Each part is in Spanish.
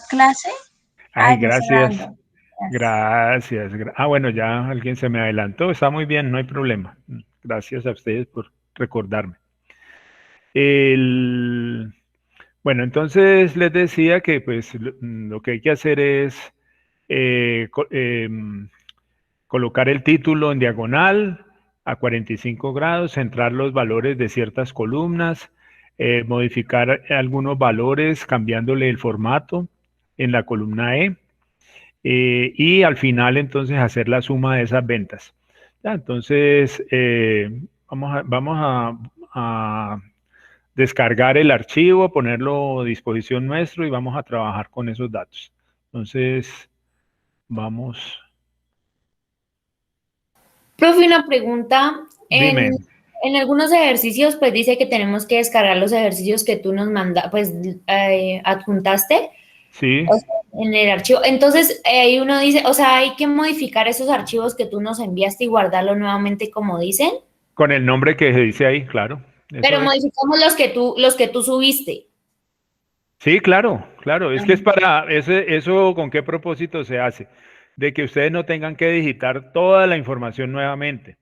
clase? Ay, Ya está gracias. grabando. Gracias. Gracias. Bueno, ya alguien se me adelantó. Está muy bien, no hay problema. Gracias a ustedes por recordarme. El, entonces les decía que pues lo que hay que hacer es colocar el título en diagonal a 45 grados, centrar los valores de ciertas columnas, modificar algunos valores cambiándole el formato en la columna E. Y al final entonces hacer la suma de esas ventas. Ya, entonces vamos a descargar el archivo, ponerlo a disposición nuestro y vamos a trabajar con esos datos. Entonces, vamos, Profe, una pregunta. dime, En algunos ejercicios, pues dice que tenemos que descargar los ejercicios que tú nos pues adjuntaste, sí, o sea, en el archivo. Entonces, ahí uno dice, o sea, hay que modificar esos archivos que tú nos enviaste y guardarlo nuevamente como dicen, con el nombre que se dice ahí, claro, eso pero es. modificamos los que tú subiste. Sí, claro, claro. Es que es para eso, ¿con qué propósito se hace? De que ustedes no tengan que digitar toda la información nuevamente,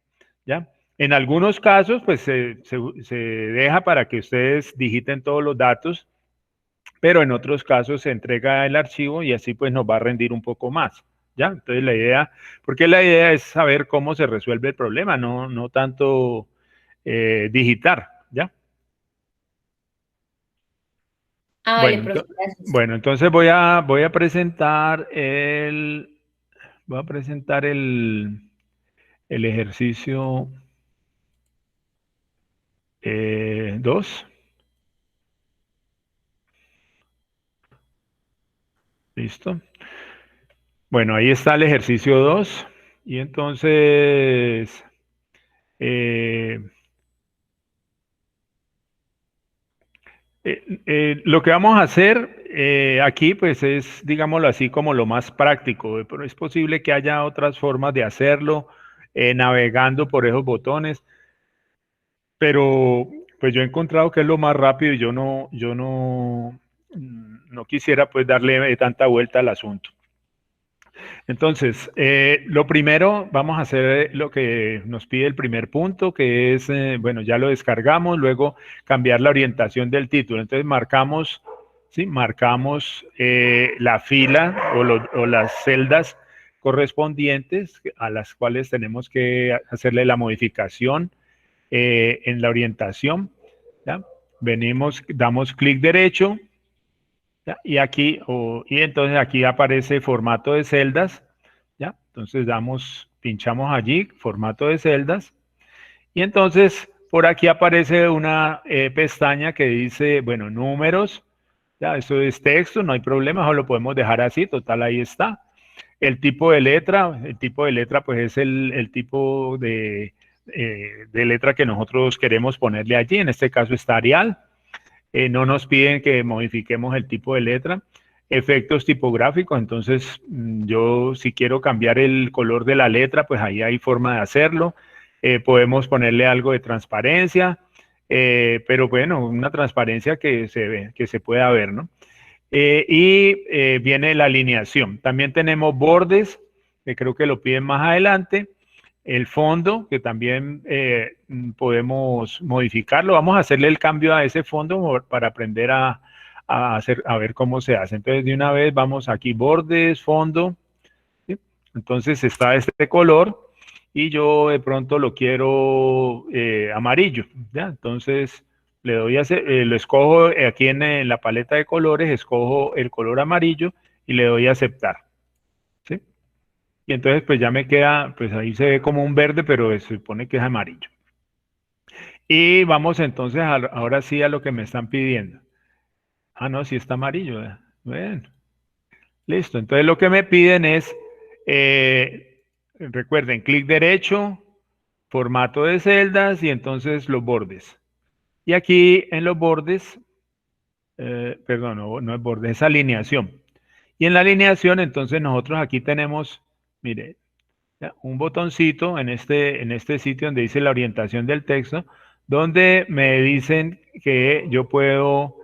¿ya? En algunos casos, pues se deja para que ustedes digiten todos los datos, pero en otros casos se entrega el archivo y así pues nos va a rendir un poco más, ¿ya? Entonces porque la idea es saber cómo se resuelve el problema, no tanto digitar, ¿ya? Ah, vale, Bueno, profe, gracias. entonces voy a presentar el ejercicio 2. ¿Listo? Bueno, ahí está el ejercicio 2. Y entonces, eh, lo que vamos a hacer aquí, pues es, digámoslo así, como lo más práctico, pero es posible que haya otras formas de hacerlo, navegando por esos botones. Pero pues yo he encontrado que es lo más rápido y no quisiera pues darle tanta vuelta al asunto. Entonces, lo primero, vamos a hacer lo que nos pide el primer punto, que es, bueno, ya lo descargamos, luego cambiar la orientación del título. Entonces marcamos, ¿sí? Marcamos la fila o las celdas correspondientes a las cuales tenemos que hacerle la modificación en la orientación. ¿Ya? Venimos, damos clic derecho, ¿ya? Y entonces aquí aparece formato de celdas. ¿Ya? Entonces pinchamos allí, formato de celdas, y entonces por aquí aparece una pestaña que dice, bueno, números. Ya, eso es texto, no hay problema, o lo podemos dejar así, total, ahí está. El tipo de letra pues es el tipo de letra que nosotros queremos ponerle allí, en este caso está Arial. No nos piden que modifiquemos el tipo de letra. Efectos tipográficos, entonces yo si quiero cambiar el color de la letra, pues ahí hay forma de hacerlo. Podemos ponerle algo de transparencia, pero bueno, una transparencia que se pueda ver, ¿no? Viene la alineación. También tenemos bordes, que creo que lo piden más adelante. El fondo, que también podemos modificarlo. Vamos a hacerle el cambio a ese fondo para aprender a ver cómo se hace. Entonces, de una vez vamos aquí, bordes, fondo. ¿Sí? Entonces está este color y yo de pronto lo quiero amarillo. ¿Ya? Entonces lo escojo aquí en la paleta de colores, escojo el color amarillo y le doy a aceptar. ¿Sí? Y entonces pues ya me queda, pues ahí se ve como un verde, pero se supone que es amarillo. Y vamos entonces ahora sí a lo que me están pidiendo. Ah, no, sí está amarillo. Bueno, listo. Entonces lo que me piden es, recuerden, clic derecho, formato de celdas y entonces los bordes. Y aquí en los bordes, perdón, no es borde, es alineación. Y en la alineación, entonces nosotros aquí tenemos, mire, ya, un botoncito en este sitio donde dice la orientación del texto, donde me dicen que yo puedo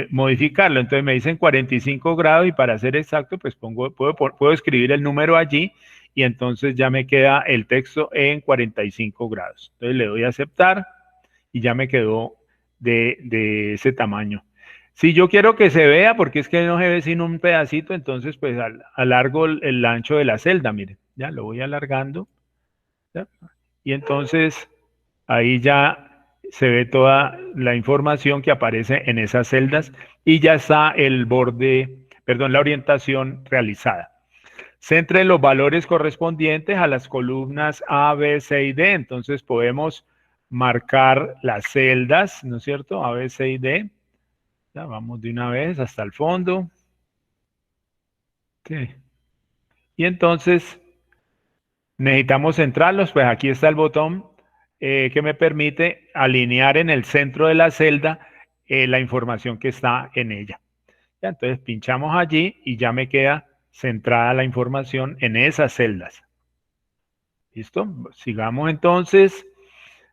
modificarlo. Entonces me dicen 45 grados y para ser exacto, pues puedo escribir el número allí y entonces ya me queda el texto en 45 grados. Entonces le doy a aceptar y ya me quedó de ese tamaño. Si yo quiero que se vea, porque es que no se ve sino un pedacito, entonces pues alargo el ancho de la celda, miren, ya lo voy alargando, ¿ya? Y entonces ahí ya se ve toda la información que aparece en esas celdas y ya está el borde, perdón, la orientación realizada. Centre los valores correspondientes a las columnas A, B, C y D. Entonces podemos marcar las celdas, ¿no es cierto? A, B, C y D. Ya vamos de una vez hasta el fondo. Sí. Y entonces necesitamos centrarlos, pues aquí está el botón que me permite alinear en el centro de la celda la información que está en ella. Ya, entonces pinchamos allí y ya me queda centrada la información en esas celdas. ¿Listo? Sigamos entonces.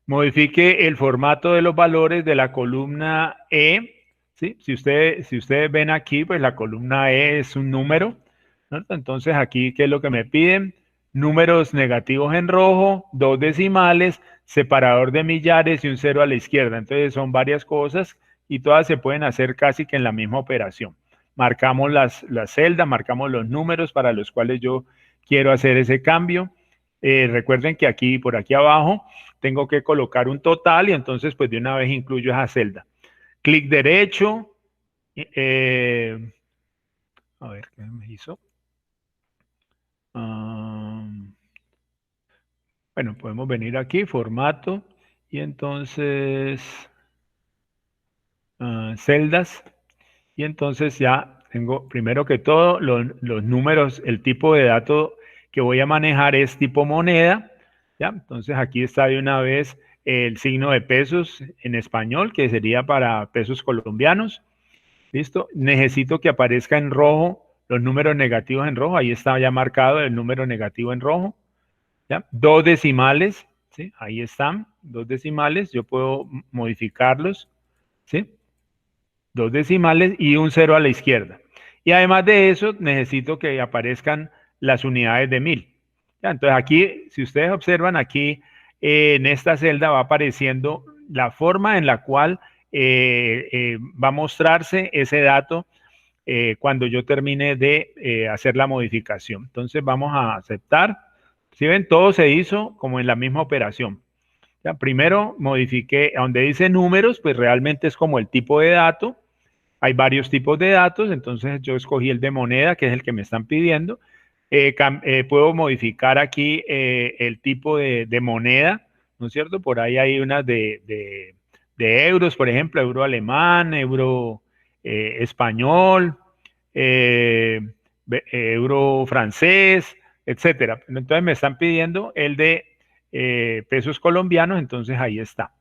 Modifique el formato de los valores de la columna E. ¿Sí? Si ustedes ven aquí, pues la columna E es un número, ¿no? Entonces aquí, ¿qué es lo que me piden? Números negativos en rojo, 2 decimales, separador de millares y un 0 a la izquierda. Entonces son varias cosas y todas se pueden hacer casi que en la misma operación. Marcamos las celdas, marcamos los números para los cuales yo quiero hacer ese cambio. Recuerden que aquí, por aquí abajo, tengo que colocar un total y entonces pues de una vez incluyo esa celda. Clic derecho. A ver, ¿qué me hizo? Bueno, podemos venir aquí, formato, y entonces celdas. Y entonces ya tengo, primero que todo, los números, el tipo de dato que voy a manejar es tipo moneda. ¿Ya? Entonces aquí está de una vez el signo de pesos en español, que sería para pesos colombianos. ¿Listo? Necesito que aparezca en rojo los números negativos en rojo. Ahí está ya marcado el número negativo en rojo. ¿Ya? 2 decimales, ¿sí? Ahí están, 2 decimales. Yo puedo modificarlos, ¿sí? 2 decimales y un 0 a la izquierda. Y además de eso, necesito que aparezcan las unidades de 1000. ¿Ya? Entonces aquí, si ustedes observan, aquí en esta celda va apareciendo la forma en la cual va a mostrarse ese dato cuando yo termine de hacer la modificación. Entonces vamos a aceptar. Si ven, todo se hizo como en la misma operación. ¿Ya? Primero modifiqué, donde dice números, pues realmente es como el tipo de dato. Hay varios tipos de datos, entonces yo escogí el de moneda, que es el que me están pidiendo. Puedo modificar aquí el tipo de moneda, ¿no es cierto? Por ahí hay unas de euros, por ejemplo, euro alemán, euro español, euro francés, etcétera. Entonces me están pidiendo el de pesos colombianos, entonces ahí está.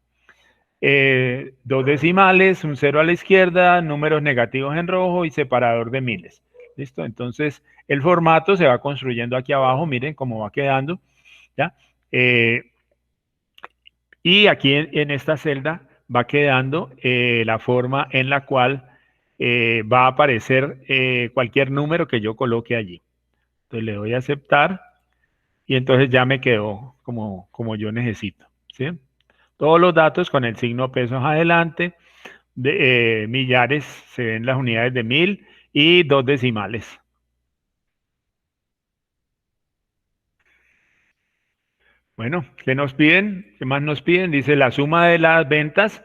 2 decimales, un 0 a la izquierda, números negativos en rojo y separador de miles. ¿Listo? Entonces, el formato se va construyendo aquí abajo, miren cómo va quedando, ¿ya? Y aquí en esta celda va quedando la forma en la cual va a aparecer cualquier número que yo coloque allí. Entonces le doy a aceptar y entonces ya me quedó como yo necesito, ¿sí? Todos los datos con el signo pesos adelante, de millares se ven las unidades de 1000 y 2 decimales. Bueno, ¿qué nos piden? ¿Qué más nos piden? Dice la suma de las ventas,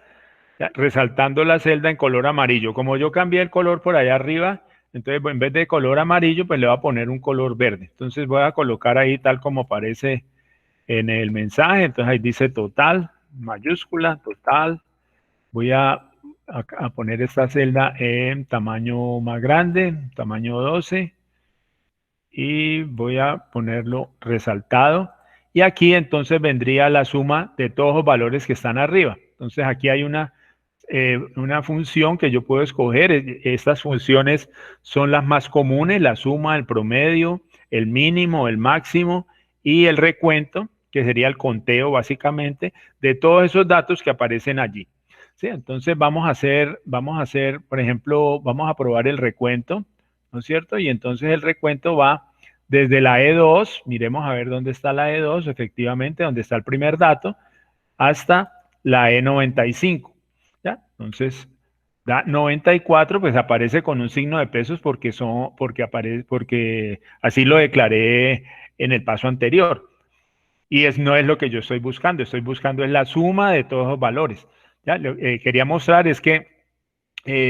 resaltando la celda en color amarillo. Como yo cambié el color por allá arriba, entonces en vez de color amarillo, pues le voy a poner un color verde. Entonces voy a colocar ahí tal como aparece en el mensaje. Entonces ahí dice total, mayúscula, total. Voy a poner esta celda en tamaño más grande, tamaño 12, y voy a ponerlo resaltado. Y aquí entonces vendría la suma de todos los valores que están arriba. Entonces aquí hay una función que yo puedo escoger. Estas funciones son las más comunes: la suma, el promedio, el mínimo, el máximo y el recuento, que sería el conteo básicamente de todos esos datos que aparecen allí. ¿sí? Entonces vamos a hacer, por ejemplo, vamos a probar el recuento, ¿no es cierto? Y entonces el recuento va desde la E2, miremos a ver dónde está la E2, efectivamente, donde está el primer dato, hasta la E95, ¿ya? Entonces, da 94, pues aparece con un signo de pesos porque así lo declaré en el paso anterior. Y no es lo que yo estoy buscando es la suma de todos los valores. ¿Ya? Lo que quería mostrar es que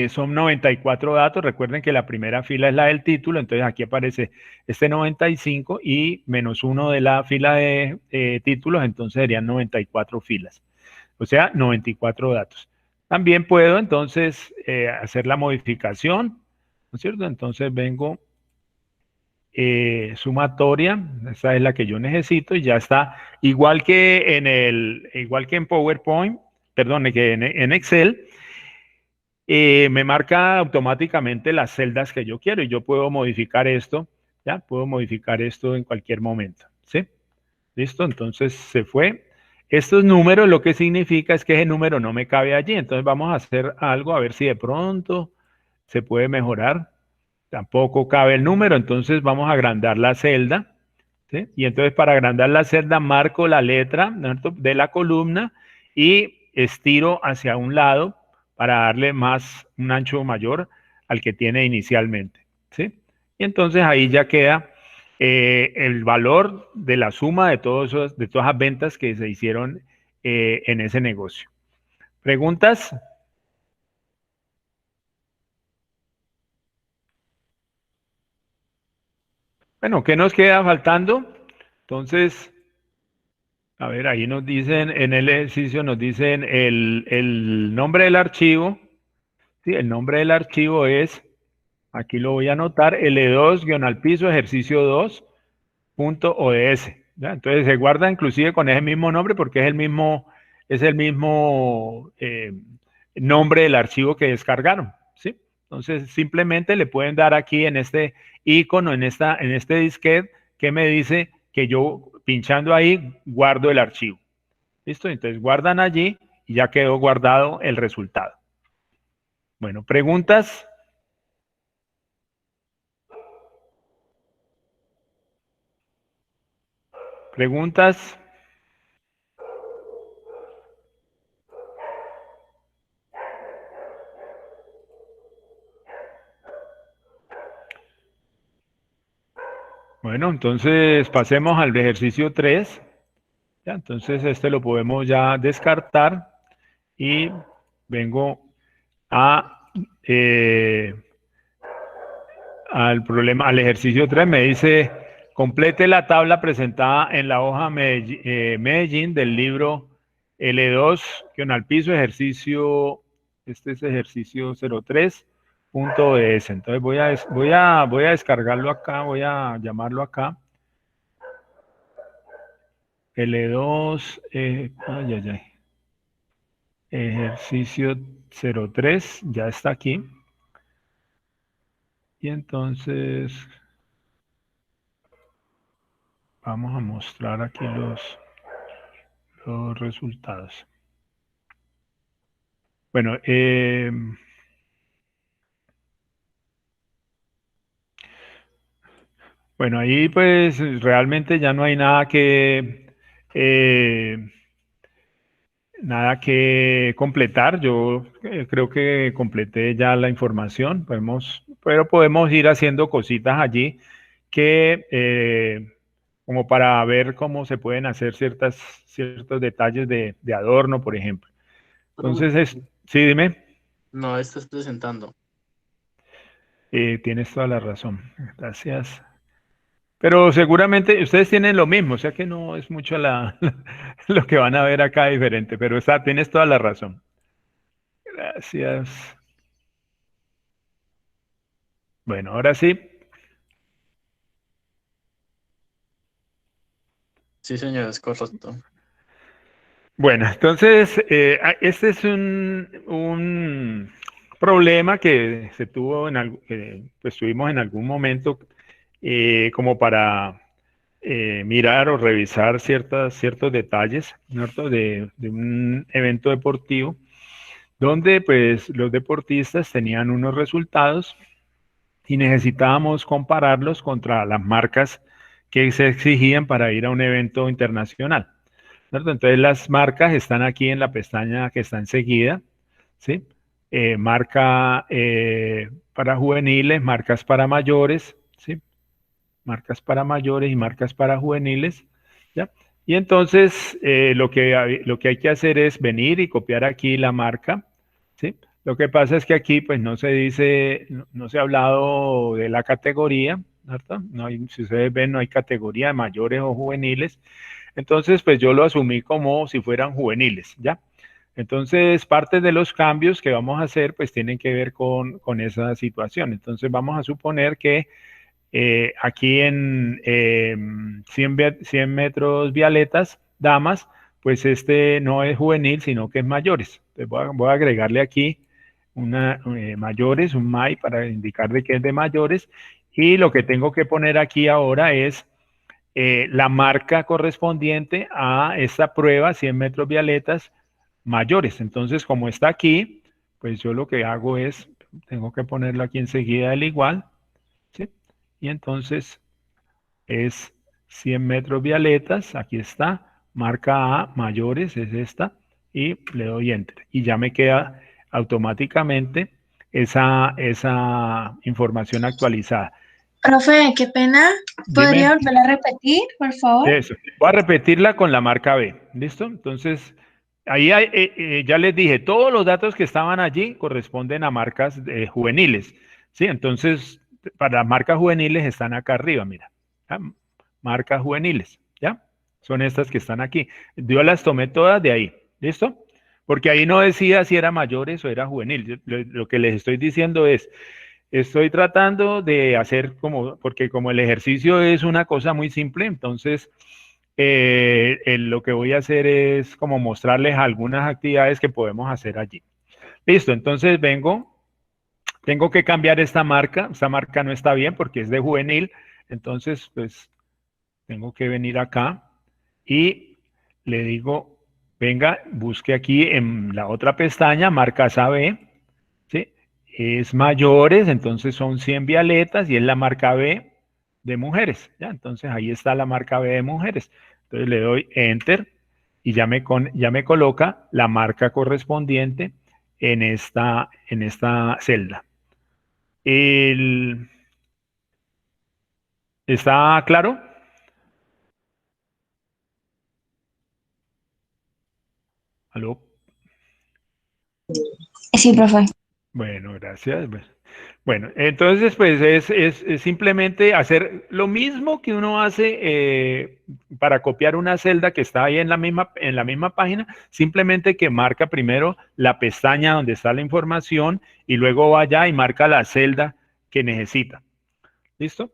son 94 datos, recuerden que la primera fila es la del título, entonces aquí aparece este 95 y menos uno de la fila de títulos, entonces serían 94 filas, o sea, 94 datos. También puedo entonces hacer la modificación, ¿no es cierto? Entonces vengo sumatoria, esta es la que yo necesito y ya está, igual que en PowerPoint, perdón, que en Excel, me marca automáticamente las celdas que yo quiero y yo puedo modificar esto, ya, puedo modificar esto en cualquier momento, ¿sí? ¿Listo? Entonces se fue. Estos números lo que significa es que ese número no me cabe allí, entonces vamos a hacer algo a ver si de pronto se puede mejorar. Tampoco cabe el número, entonces vamos a agrandar la celda, ¿sí? Y entonces para agrandar la celda marco la letra, ¿no? de la columna y estiro hacia un lado para darle un ancho mayor al que tiene inicialmente, ¿sí? Y entonces ahí ya queda el valor de la suma de todas esas ventas que se hicieron en ese negocio. ¿Preguntas? Bueno, ¿qué nos queda faltando? Entonces, a ver, ahí nos dicen, en el ejercicio nos dicen el nombre del archivo. Sí, el nombre del archivo es, aquí lo voy a anotar, L2-al-piso ejercicio 2.ods. ¿Ya? Entonces se guarda inclusive con ese mismo nombre porque es el mismo nombre del archivo que descargaron. ¿Sí? Entonces simplemente le pueden dar aquí en este icono, en este disquete, que me dice que yo pinchando ahí guardo el archivo. ¿Listo? Entonces guardan allí y ya quedó guardado el resultado. Bueno, preguntas. ¿Preguntas? Bueno, entonces pasemos al ejercicio 3. ¿Ya? Entonces este lo podemos ya descartar y vengo eh, al ejercicio 3. Me dice, complete la tabla presentada en la hoja Medellín del libro L2, al piso, este es ejercicio 03.es. Entonces voy a descargarlo acá, voy a llamarlo acá. L2, ay, ay, ay. Ejercicio 03, ya está aquí. Y entonces vamos a mostrar aquí los resultados. Bueno, bueno, ahí pues realmente ya no hay nada que completar. Yo creo que completé ya la información. Pero podemos ir haciendo cositas allí como para ver cómo se pueden hacer ciertos detalles de adorno, por ejemplo. Entonces, sí, dime. No, estás presentando. Tienes toda la razón. Gracias. Pero seguramente ustedes tienen lo mismo, o sea que no es mucho lo que van a ver acá diferente, pero tienes toda la razón. Gracias. Bueno, ahora sí. Sí, señor, es correcto. Bueno, entonces, este es un problema que se tuvo pues tuvimos en algún momento como para mirar o revisar ciertos detalles, ¿no? de un evento deportivo. donde pues los deportistas tenían unos resultados y necesitábamos compararlos contra las marcas que se exigían para ir a un evento internacional, ¿cierto? Entonces las marcas están aquí en la pestaña que está enseguida, ¿sí? Marca para juveniles, marcas para mayores, ¿sí? Marcas para mayores y marcas para juveniles, ¿ya? Y entonces lo que hay que hacer es venir y copiar aquí la marca, ¿sí? Lo que pasa es que aquí pues no se dice, no se ha hablado de la categoría, ¿cierto? No hay, si ustedes ven, no hay categoría de mayores o juveniles. Entonces pues yo lo asumí como si fueran juveniles, ¿ya? Entonces parte de los cambios que vamos a hacer pues tienen que ver con esa situación. Entonces vamos a suponer que aquí en 100 metros violetas, damas, pues este no es juvenil, sino que es mayores. Entonces voy a agregarle aquí una mayores, un MAI para indicar de que es de mayores. Y lo que tengo que poner aquí ahora es la marca correspondiente a esta prueba, 100 metros violetas mayores. Entonces, como está aquí, pues yo lo que hago es, tengo que ponerlo aquí enseguida el igual, ¿sí? Y entonces es 100 metros violetas, aquí está, marca A, mayores, es esta, y le doy Enter. Y ya me queda automáticamente esa información actualizada. Profe, qué pena. ¿Podría Dime, volverla a repetir, por favor? eso. Voy a repetirla con la marca B, ¿listo? Entonces, ahí ya les dije, todos los datos que estaban allí corresponden a marcas juveniles, ¿sí? Entonces, para las marcas juveniles están acá arriba, mira. ¿Ya? Marcas juveniles, ¿ya? Son estas que están aquí. Yo las tomé todas de ahí, ¿listo? Porque ahí no decía si era mayores o era juvenil. Lo que les estoy diciendo es, estoy tratando de hacer porque como el ejercicio es una cosa muy simple, entonces lo que voy a hacer es como mostrarles algunas actividades que podemos hacer allí. Listo, entonces tengo que cambiar esta marca no está bien porque es de juvenil, entonces pues tengo que venir acá y le digo, venga, busque aquí en la otra pestaña, marcas AB, ¿sí? Es mayores, entonces son 100 violetas y es la marca B de mujeres, ¿ya? Entonces ahí está la marca B de mujeres. Entonces le doy Enter y ya me coloca la marca correspondiente en esta celda. ¿Está claro? ¿Aló? Sí, profe. Bueno, gracias. Bueno, entonces pues es simplemente hacer lo mismo que uno hace para copiar una celda que está ahí en la misma página, simplemente que marca primero la pestaña donde está la información y luego vaya y marca la celda que necesita. ¿Listo?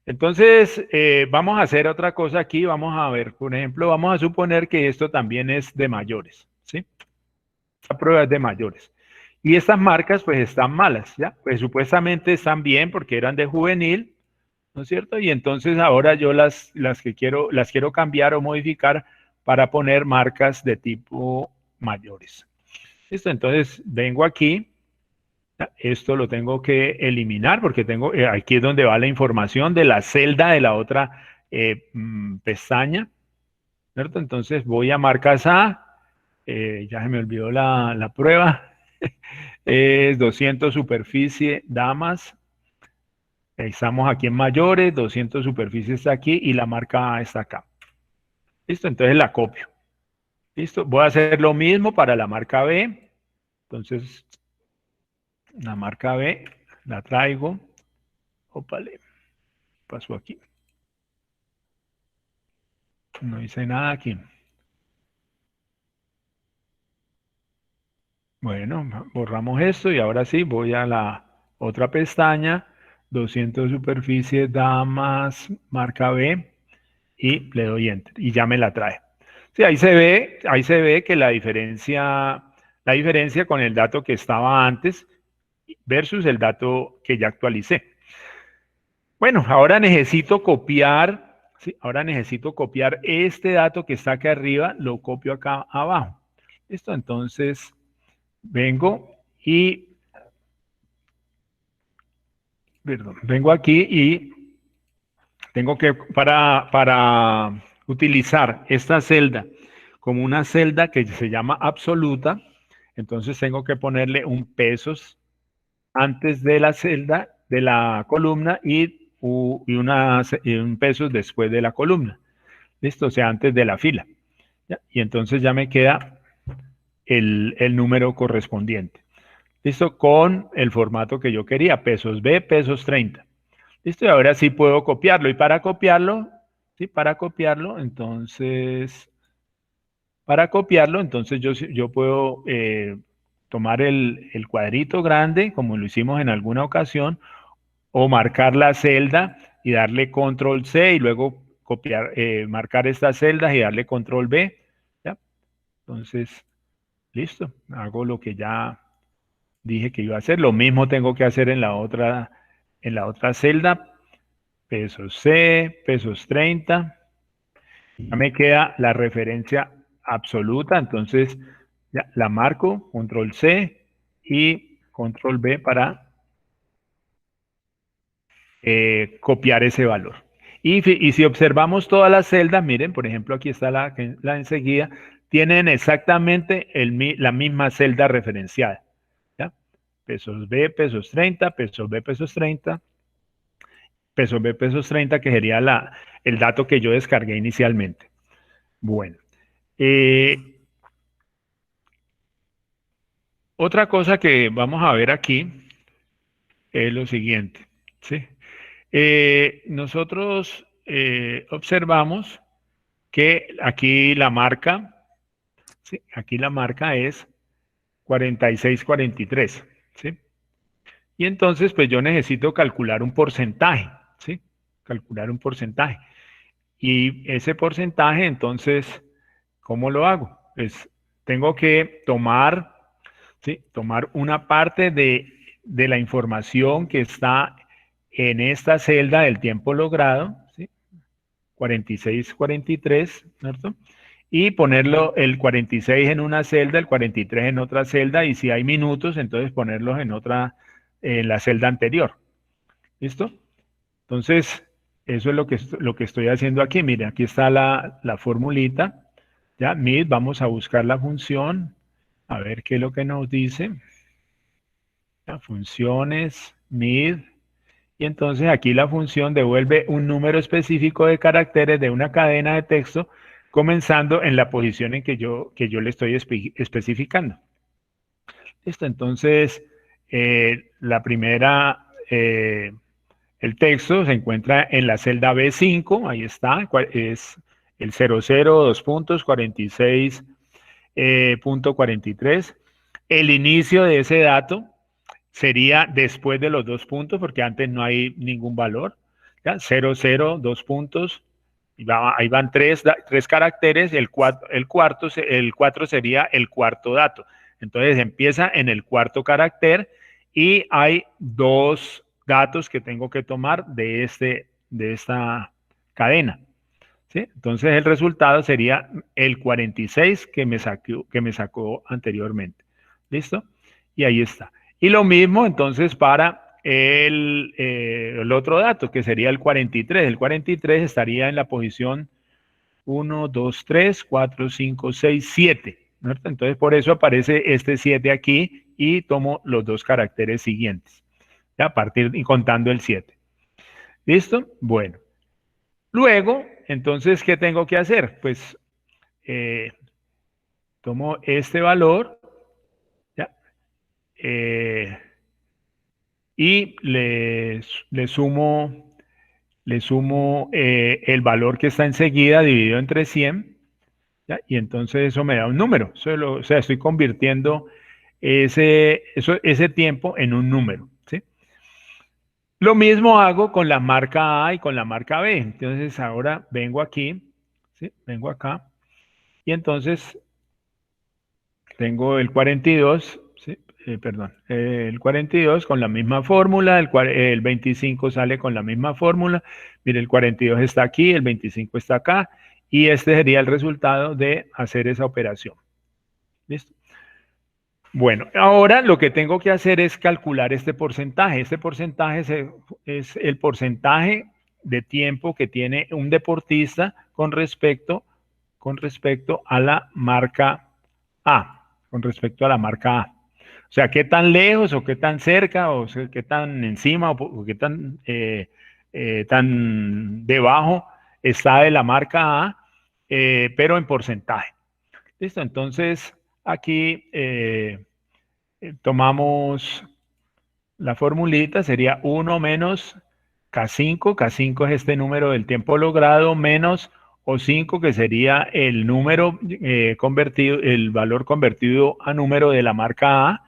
Entonces vamos a hacer otra cosa aquí, vamos a ver, por ejemplo, vamos a suponer que esto también es de mayores, ¿sí? Esta prueba es de mayores. Y estas marcas pues están malas, ¿ya? Pues supuestamente están bien porque eran de juvenil, ¿no es cierto? Y entonces ahora yo las quiero cambiar o modificar para poner marcas de tipo mayores. ¿Listo? Entonces vengo aquí, esto lo tengo que eliminar porque aquí es donde va la información de la celda de la otra pestaña, ¿cierto? Entonces voy a marcas A, ya se me olvidó la prueba. Es 200 superficie, damas. Estamos aquí en mayores, 200 superficie está aquí y la marca A está acá. Listo, entonces la copio. Listo, voy a hacer lo mismo para la marca B. Entonces, la marca B la traigo. Opale, pasó aquí. No hice nada aquí. Bueno, borramos esto y ahora sí voy a la otra pestaña, 200 superficie, damas, marca B y le doy Enter y ya me la trae. Sí, ahí se ve que la diferencia con el dato que estaba antes versus el dato que ya actualicé. Bueno, ahora necesito copiar, ¿sí? Ahora necesito copiar este dato que está acá arriba, lo copio acá abajo. Listo, entonces vengo y, perdón, vengo aquí y tengo que, para utilizar esta celda como una celda que se llama absoluta, entonces tengo que ponerle un pesos antes de la celda, de la columna y un pesos después de la columna. ¿Listo? O sea, antes de la fila. ¿Ya? Y entonces ya me queda el número correspondiente. ¿Listo? Con el formato que yo quería, pesos B, pesos 30. ¿Listo? Y ahora sí puedo copiarlo. Y para copiarlo, ¿sí? Para copiarlo, entonces yo puedo tomar el cuadrito grande, como lo hicimos en alguna ocasión, o marcar la celda y darle control C y luego copiar, marcar estas celdas y darle control B. ¿Ya? Entonces, listo. Hago lo que ya dije que iba a hacer. Lo mismo tengo que hacer en la otra celda. Pesos C, pesos 30. Ya me queda la referencia absoluta, entonces ya la marco, control C y control B para copiar ese valor. Y si observamos todas las celdas, miren, por ejemplo, aquí está la enseguida, tienen exactamente la misma celda referenciada. ¿Ya? Pesos B, pesos 30, pesos B, pesos 30, pesos B, pesos 30, que sería el dato que yo descargué inicialmente. Bueno. Otra cosa que vamos a ver aquí es lo siguiente. ¿Sí? Nosotros observamos que aquí la marca, ¿sí? Aquí la marca es 4643. ¿Sí? Y entonces, pues yo necesito calcular un porcentaje. ¿Sí? Calcular un porcentaje. Y ese porcentaje, entonces, ¿cómo lo hago? Pues tengo que tomar, ¿sí? Tomar una parte de la información que está en esta celda del tiempo logrado, ¿sí? 46, 43, ¿cierto? Y ponerlo el 46 en una celda, el 43 en otra celda, y si hay minutos, entonces ponerlos en la celda anterior. ¿Listo? Entonces, eso es lo que estoy haciendo aquí. Miren, aquí está la formulita. Ya, mid, vamos a buscar la función. A ver qué es lo que nos dice. Ya, funciones, mid. Y entonces aquí la función devuelve un número específico de caracteres de una cadena de texto, comenzando en la posición en que yo le estoy especificando. Listo, entonces, la primera... el texto se encuentra en la celda B5, ahí está, es el 00, 2 puntos, 46.43. El inicio de ese dato sería después de los 2 puntos, porque antes no hay ningún valor. ¿Ya? 00, 2 puntos, ahí van tres caracteres, el 4 sería el cuarto dato. Entonces empieza en el cuarto carácter y hay 2 datos que tengo que tomar de esta cadena. ¿Sí? Entonces el resultado sería el 46 que me sacó anteriormente. ¿Listo? Y ahí está. Y lo mismo entonces para el otro dato, que sería el 43. El 43 estaría en la posición 1, 2, 3, 4, 5, 6, 7. ¿Cierto? Entonces por eso aparece este 7 aquí y tomo los 2 caracteres siguientes. ¿Ya? A partir y contando el 7. ¿Listo? Bueno. Luego, entonces, ¿qué tengo que hacer? Pues tomo este valor, ¿ya? Y le sumo el valor que está enseguida dividido entre 100, ¿ya? Y entonces eso me da un número. O sea, estoy convirtiendo ese tiempo en un número, ¿sí? Lo mismo hago con la marca A y con la marca B. Entonces ahora vengo aquí, ¿sí? Vengo acá y entonces tengo el 42, ¿sí? El 42 con la misma fórmula, el 25 sale con la misma fórmula. Mire, el 42 está aquí, el 25 está acá y este sería el resultado de hacer esa operación. ¿Listo? Bueno, ahora lo que tengo que hacer es calcular este porcentaje. Este porcentaje es el porcentaje de tiempo que tiene un deportista con respecto a la marca A, con respecto a la marca A. O sea, qué tan lejos o qué tan cerca o sea, qué tan encima o qué tan debajo está de la marca A, pero en porcentaje. ¿Listo? Entonces, aquí tomamos la formulita, sería 1 menos K5. K5 es este número del tiempo logrado, menos O5, que sería el número convertido, el valor convertido a número de la marca A,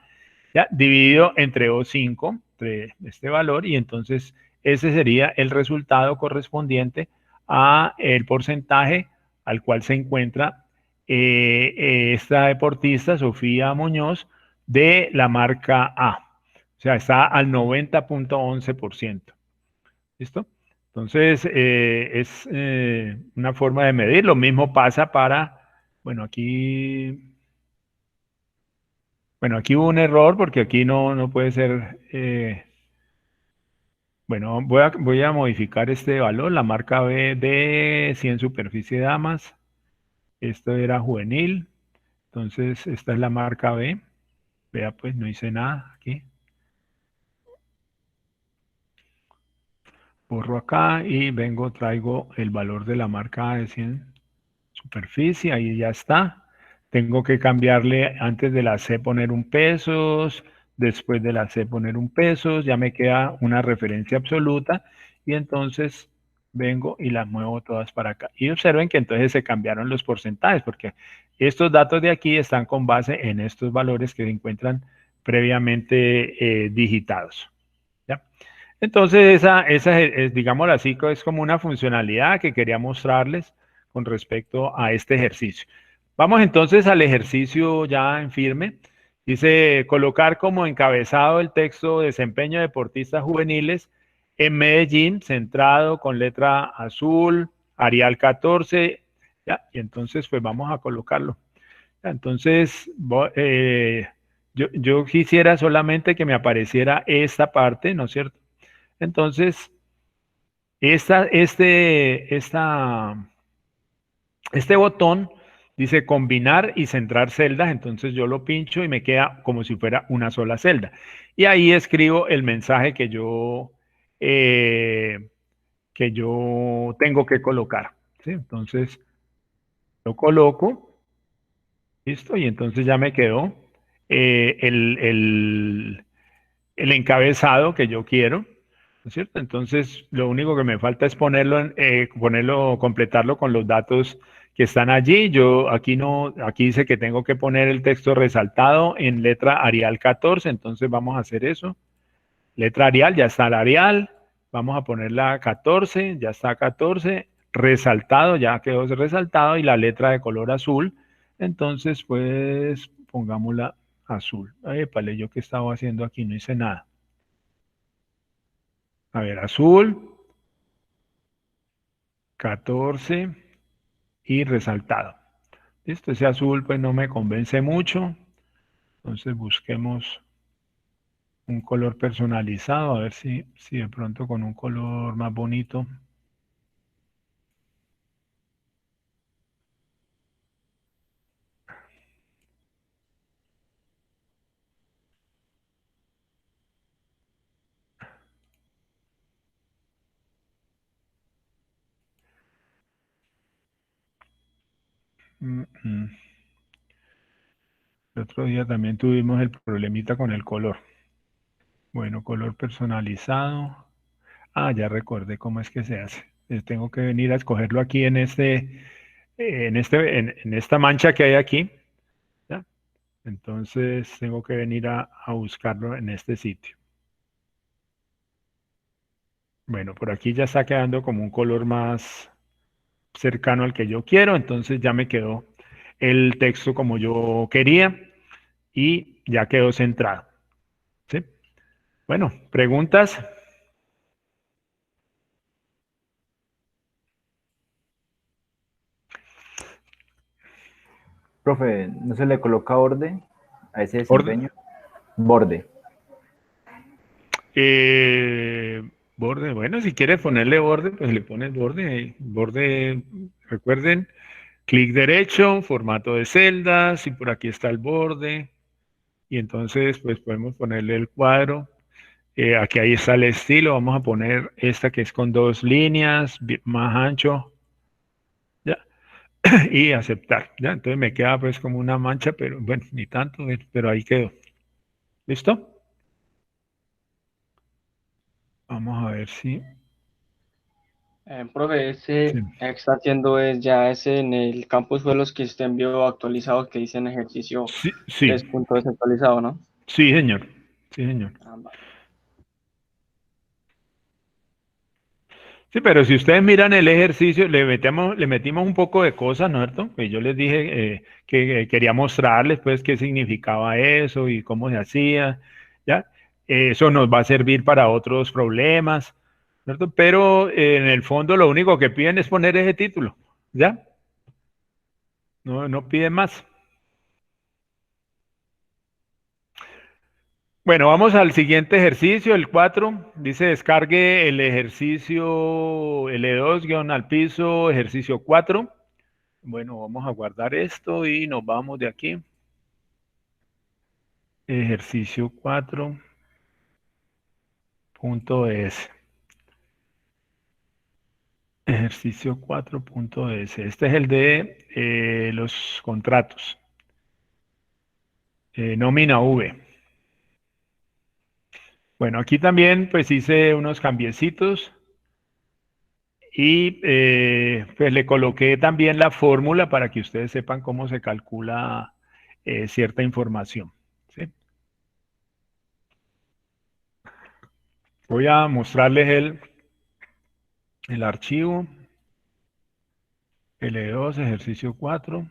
¿ya? Dividido entre O5, entre este valor, y entonces ese sería el resultado correspondiente a el porcentaje al cual se encuentra esta deportista, Sofía Muñoz, de la marca A. O sea, está al 90.11%. ¿Listo? Entonces, es una forma de medir. Lo mismo pasa para, bueno, aquí hubo un error porque aquí no puede ser, bueno, voy a modificar este valor, la marca B de 100 superficie damas. Esto era juvenil. Entonces, esta es la marca B. Vea, pues no hice nada aquí. Borro acá y vengo, traigo el valor de la marca A de 100 superficie, ahí ya está. Tengo que cambiarle antes de la C poner un pesos, después de la C poner un pesos, ya me queda una referencia absoluta y entonces vengo y las muevo todas para acá. Y observen que entonces se cambiaron los porcentajes porque estos datos de aquí están con base en estos valores que se encuentran previamente digitados. ¿Ya? Entonces, esa es, digámoslo así, es como una funcionalidad que quería mostrarles con respecto a este ejercicio. Vamos entonces al ejercicio ya en firme. Dice, colocar como encabezado el texto desempeño de deportistas juveniles en Medellín, centrado con letra azul, Arial 14, ¿ya? Y entonces, pues vamos a colocarlo. Entonces, yo quisiera solamente que me apareciera esta parte, ¿no es cierto? Entonces, este botón dice combinar y centrar celdas, entonces yo lo pincho y me queda como si fuera una sola celda. Y ahí escribo el mensaje eh, que yo tengo que colocar. ¿Sí? Entonces, lo coloco, listo, y entonces ya me quedó eh, el, el, el encabezado que yo quiero. ¿No es cierto? Entonces, lo único que me falta es completarlo con los datos que están allí. Yo aquí no, aquí dice que tengo que poner el texto resaltado en letra Arial 14, entonces vamos a hacer eso. Letra Arial, ya está la Arial. Vamos a poner la 14, ya está 14. Resaltado, ya quedó resaltado y la letra de color azul. Entonces, pues pongámosla azul. Épale, yo qué estaba haciendo aquí, no hice nada. A ver, azul, 14 y resaltado. Listo, ese azul pues no me convence mucho. Entonces busquemos un color personalizado, a ver si de pronto con un color más bonito. El otro día también tuvimos el problemita con el color. Bueno, color personalizado. Ah, ya recordé cómo es que se hace. Tengo que venir a escogerlo aquí en esta mancha que hay aquí. ¿Ya? Entonces tengo que venir a buscarlo en este sitio. Bueno, por aquí ya está quedando como un color más cercano al que yo quiero, entonces ya me quedó el texto como yo quería y ya quedó centrado. ¿Sí? Bueno, preguntas. Profe, ¿no se le coloca orden a ese desempeño. Borde. Borde, bueno, si quieres ponerle borde, pues le pones borde. Borde, recuerden, clic derecho, formato de celdas, y por aquí está el borde. Y entonces, pues podemos ponerle el cuadro. Aquí ahí está el estilo. Vamos a poner esta que es con 2 líneas, más ancho. ¿Ya? Y aceptar. ¿Ya? Entonces me queda pues como una mancha, pero bueno, ni tanto, pero ahí quedó. ¿Listo? Vamos a ver si... Profe, ese Sí. está haciendo es ya ese en el campus suelos que usted envió actualizado que dice en ejercicio Sí, sí, 3.2 actualizado, ¿no? sí, señor. Sí, señor. Vale. Sí, pero si ustedes miran el ejercicio, le metimos un poco de cosas, ¿no es cierto? Pues yo les dije que quería mostrarles pues qué significaba eso y cómo se hacía, ¿ya? Eso nos va a servir para otros problemas, ¿no es cierto? Pero en el fondo lo único que piden es poner ese título, ¿ya? No piden más. Bueno, vamos al siguiente ejercicio, el 4. Dice descargue el ejercicio L2 guión al piso, ejercicio 4. Bueno, vamos a guardar esto y nos vamos de aquí. Ejercicio 4.es. Ejercicio 4.es. Este es el de los contratos. Nómina V. Bueno, aquí también pues hice unos cambiecitos y pues le coloqué también la fórmula para que ustedes sepan cómo se calcula cierta información. ¿Sí? Voy a mostrarles el archivo. L2, ejercicio 4.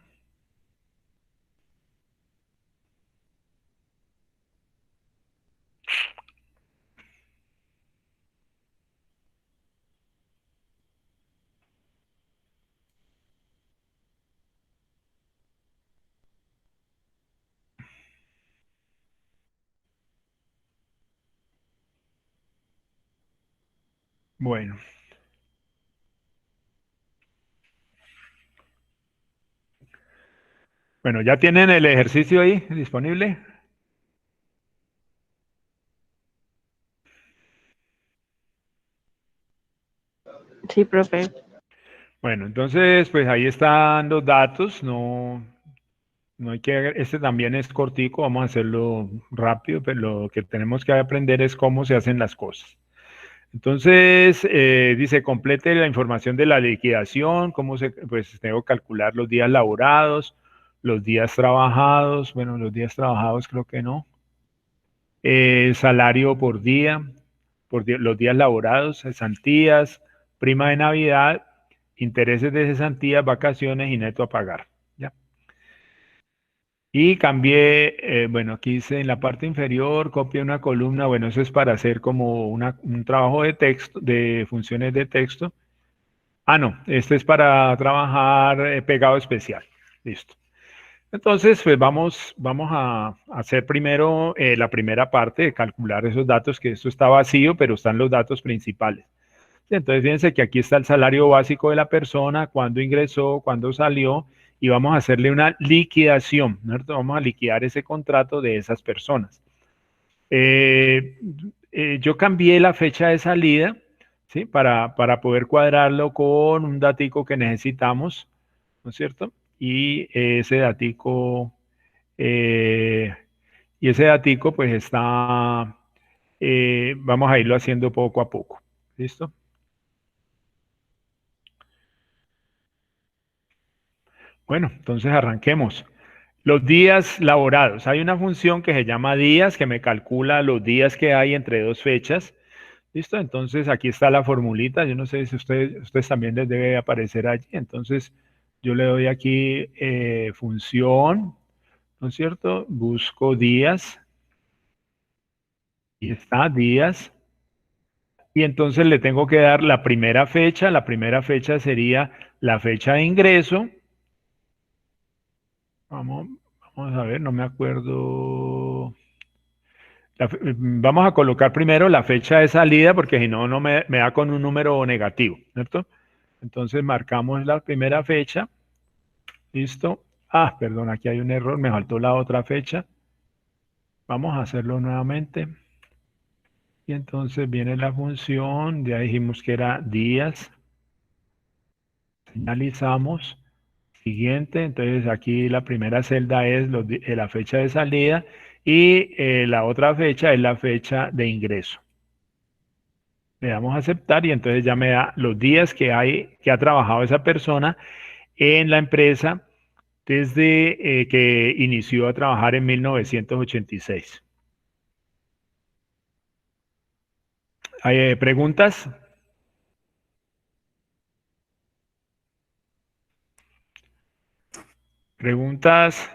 Bueno. Bueno, ¿ya tienen el ejercicio ahí disponible? Sí, profe. Bueno, entonces, pues ahí están los datos. No hay que... Este también es cortico, vamos a hacerlo rápido, pero lo que tenemos que aprender es cómo se hacen las cosas. Entonces, dice, complete la información de la liquidación, pues tengo que calcular los días laborados, los días trabajados, bueno, los días trabajados creo que no. Salario por día, los días laborados, cesantías, prima de Navidad, intereses de cesantías, vacaciones y neto a pagar. ¿Ya? Y cambié, bueno, aquí dice en la parte inferior, copia una columna, bueno, eso es para hacer como un trabajo de texto, de funciones de texto. Ah, no, este es para trabajar pegado especial. Listo. Entonces, pues vamos a hacer primero la primera parte de calcular esos datos, que esto está vacío, pero están los datos principales. Entonces, fíjense que aquí está el salario básico de la persona, cuándo ingresó, cuándo salió, y vamos a hacerle una liquidación, ¿no? Vamos a liquidar ese contrato de esas personas. Yo cambié la fecha de salida, ¿sí? Para poder cuadrarlo con un datico que necesitamos, ¿no es cierto? Y ese datico pues está, vamos a irlo haciendo poco a poco. ¿Listo? Bueno, entonces arranquemos. Los días laborados. Hay una función que se llama días, que me calcula los días que hay entre dos fechas. ¿Listo? Entonces aquí está la formulita. Yo no sé si ustedes también les debe aparecer allí. Entonces yo le doy aquí función, ¿no es cierto? Busco días. Y está días. Y entonces le tengo que dar la primera fecha. La primera fecha sería la fecha de ingreso. Vamos Vamos a ver, no me acuerdo. Vamos a colocar primero la fecha de salida porque si no, me da con un número negativo, ¿cierto? Entonces marcamos la primera fecha. Listo. Ah, perdón, aquí hay un error, me faltó la otra fecha. Vamos a hacerlo nuevamente. Y entonces viene la función, ya dijimos que era días. Señalizamos. Siguiente, entonces aquí la primera celda es la fecha de salida y la otra fecha es la fecha de ingreso. Le damos a aceptar y entonces ya me da los días que ha trabajado esa persona en la empresa desde que inició a trabajar en 1986. ¿Hay preguntas? ¿Preguntas?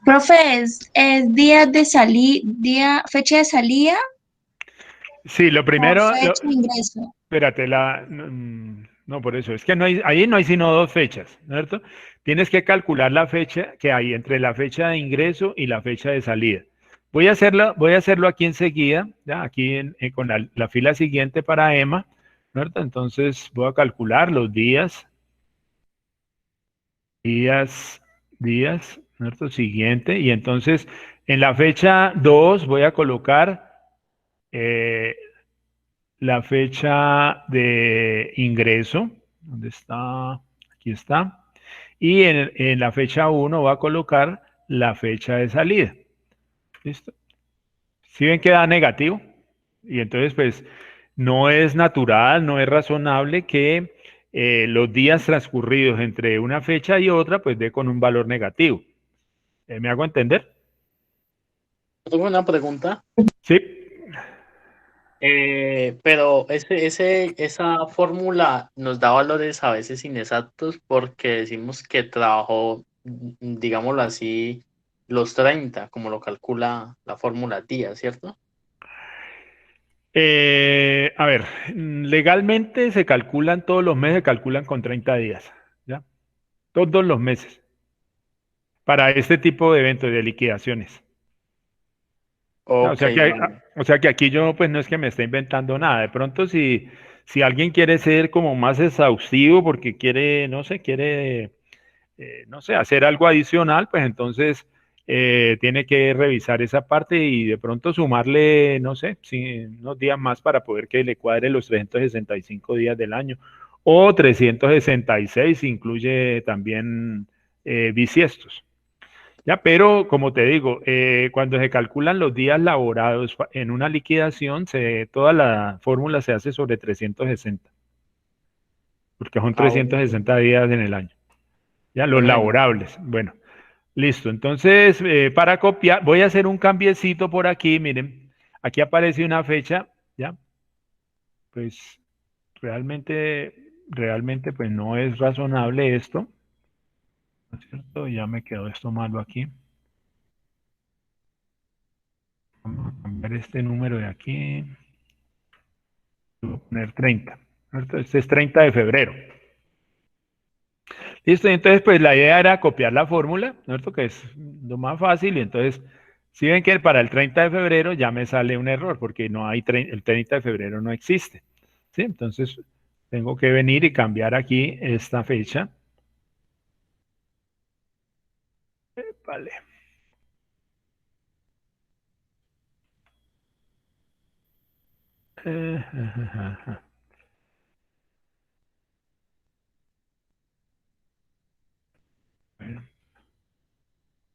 Profe, ¿es día de salida, fecha de salida Sí, lo o primero, fecha de ingreso? espérate, no, por eso, es que ahí no hay sino dos fechas, ¿cierto? Tienes que calcular la fecha que hay entre la fecha de ingreso y la fecha de salida. Voy a hacerlo aquí enseguida, ¿ya? Aquí con la fila siguiente para Emma, ¿cierto? Entonces voy a calcular los días, ¿cierto? Siguiente, y entonces en la fecha 2 voy a colocar eh, la fecha de ingreso. ¿Dónde está? Aquí está. Y en la fecha 1 va a colocar la fecha de salida. ¿Listo? ¿Sí ven que da negativo? Y entonces, pues, no es natural, no es razonable que los días transcurridos entre una fecha y otra, pues, dé con un valor negativo. ¿Me hago entender? Tengo una pregunta, Sí. pero esa fórmula nos da valores a veces inexactos porque decimos que trabajó, digámoslo así, los 30 como lo calcula la fórmula día, ¿cierto? A ver, legalmente se calculan todos los meses, se calculan con 30 días, ¿ya? Todos los meses, para este tipo de eventos, de liquidaciones. O Ok, sea que, vale. o sea que aquí yo pues no es que me esté inventando nada. De pronto si alguien quiere ser como más exhaustivo porque quiere, no sé, no sé, hacer algo adicional, pues entonces tiene que revisar esa parte y de pronto sumarle, no sé, unos días más para poder que le cuadre los 365 días del año. O 366, incluye también bisiestos. Ya, pero como te digo, cuando se calculan los días laborados en una liquidación, toda la fórmula se hace sobre 360, porque son Ah, bueno. 360 días en el año. Ya, los Bueno, laborables. Bueno, listo. Entonces, para copiar, voy a hacer un cambiecito por aquí. Miren, aquí aparece una fecha, ¿ya? Pues realmente, pues no es razonable esto, ¿no es cierto? Ya me quedó esto malo aquí. Vamos a cambiar este número de aquí. Voy a poner 30, ¿cierto? Este es 30 de febrero. Listo, y entonces pues la idea era copiar la fórmula, ¿cierto? Que es lo más fácil, y entonces, si ven que para el 30 de febrero ya me sale un error, porque no hay el 30 de febrero no existe, ¿sí? Entonces, tengo que venir y cambiar aquí esta fecha. Vale. Bueno,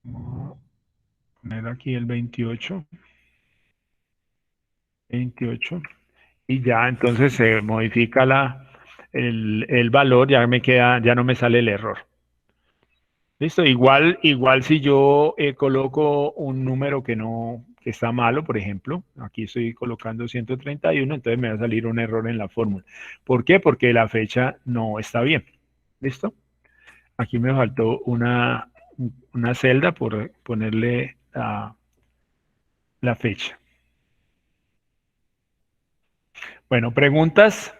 vamos a poner aquí el 28, y ya entonces se modifica el valor, ya no me sale el error. Listo, igual si yo coloco un número que está malo, por ejemplo, aquí estoy colocando 131, entonces me va a salir un error en la fórmula. ¿Por qué? Porque la fecha no está bien. ¿Listo? Aquí me faltó una celda por ponerle la fecha. Bueno, preguntas.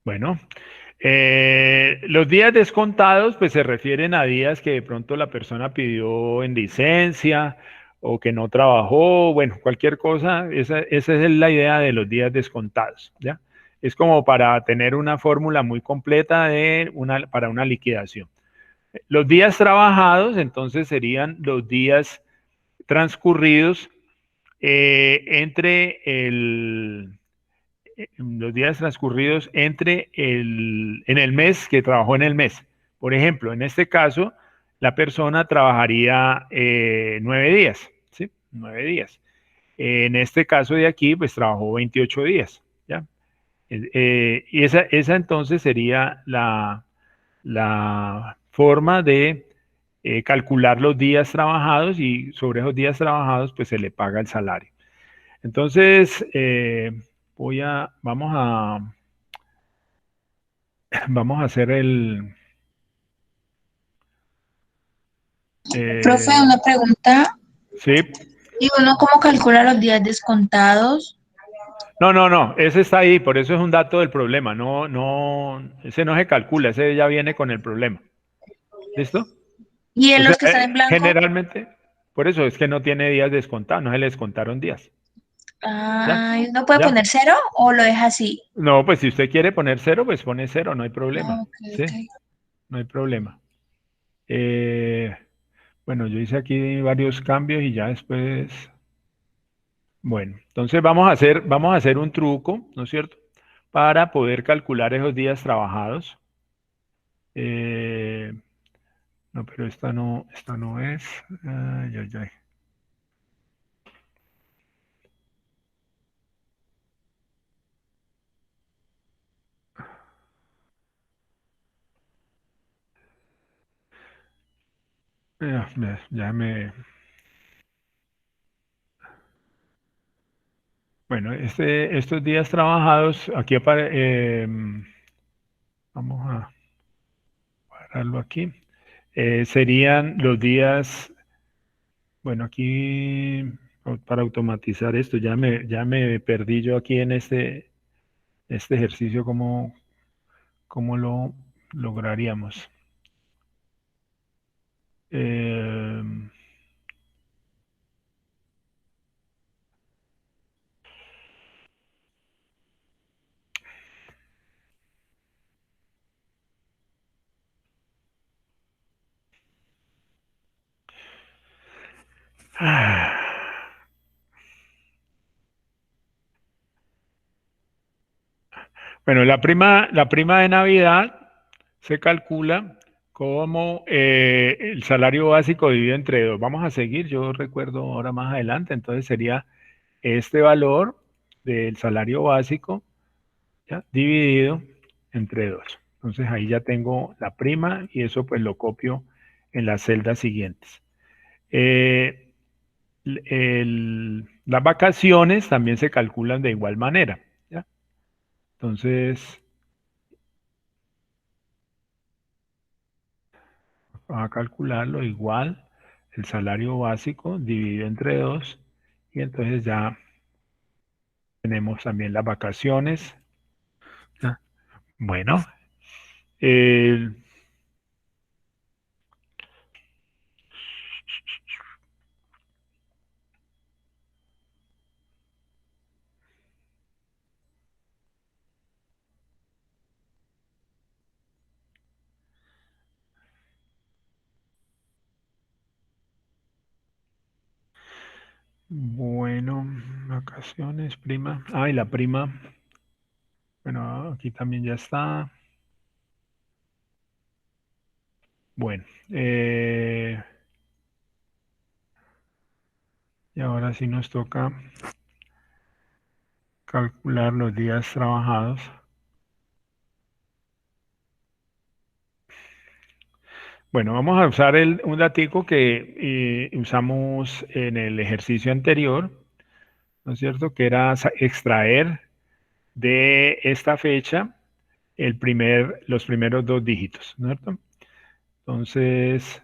Bueno, los días descontados pues se refieren a días que de pronto la persona pidió en licencia o que no trabajó, bueno, cualquier cosa, esa es la idea de los días descontados, ¿ya? Es como para tener una fórmula muy completa para una liquidación. Los días trabajados, serían los días transcurridos entre los días transcurridos en el mes que trabajó en el mes. Por ejemplo, en este caso, la persona trabajaría 9 días, ¿sí? 9 días. En este caso de aquí, pues trabajó 28 días, ¿ya? Y esa entonces sería la forma de calcular los días trabajados y sobre esos días trabajados, pues se le paga el salario. Entonces, vamos a hacer Profe, eh, una pregunta. sí. ¿Y uno cómo calcula los días descontados? No, ese está ahí, por eso es un dato del problema. Ese no se calcula, ese ya viene con el problema. ¿Listo? ¿Y O en sea, los que están en blanco? generalmente, por eso es que no tiene días descontados, no se le descontaron días. ¿Ya? Ah, ¿y uno puede ¿Ya? poner cero o lo deja así? No, pues si usted quiere poner cero, pues pone cero, no hay Ah, problema. ok, ¿Sí? ok. No hay problema. Bueno, yo hice aquí varios cambios y ya después. Bueno, entonces vamos a hacer un truco, ¿no es cierto? Para poder calcular esos días trabajados. Eh, no, pero esta no es. Ay, ay, ay. Ya me. Bueno, estos días trabajados, aquí vamos a pararlo aquí. Serían los días, bueno, aquí para automatizar esto, ya me perdí yo aquí en este ejercicio, ¿cómo lo lograríamos? Eh, Bueno, la prima de Navidad se calcula como el salario básico dividido entre dos. Vamos a seguir, yo recuerdo ahora más adelante, entonces sería este valor del salario básico, ¿ya? Dividido entre dos. Entonces ahí ya tengo la prima y eso pues lo copio en las celdas siguientes. Eh, las vacaciones también se calculan de igual manera, ¿ya? Entonces, a calcularlo igual el salario básico dividido entre dos y entonces ya tenemos también las vacaciones. ¿Ya? Bueno, el- bueno, vacaciones, prima. Ah, y la prima, bueno, aquí también ya está. Bueno, y ahora sí nos toca calcular los días trabajados. Bueno, vamos a usar un datico que usamos en el ejercicio anterior, ¿no es cierto? Que era extraer de esta fecha los primeros dos dígitos, ¿no es cierto? Entonces,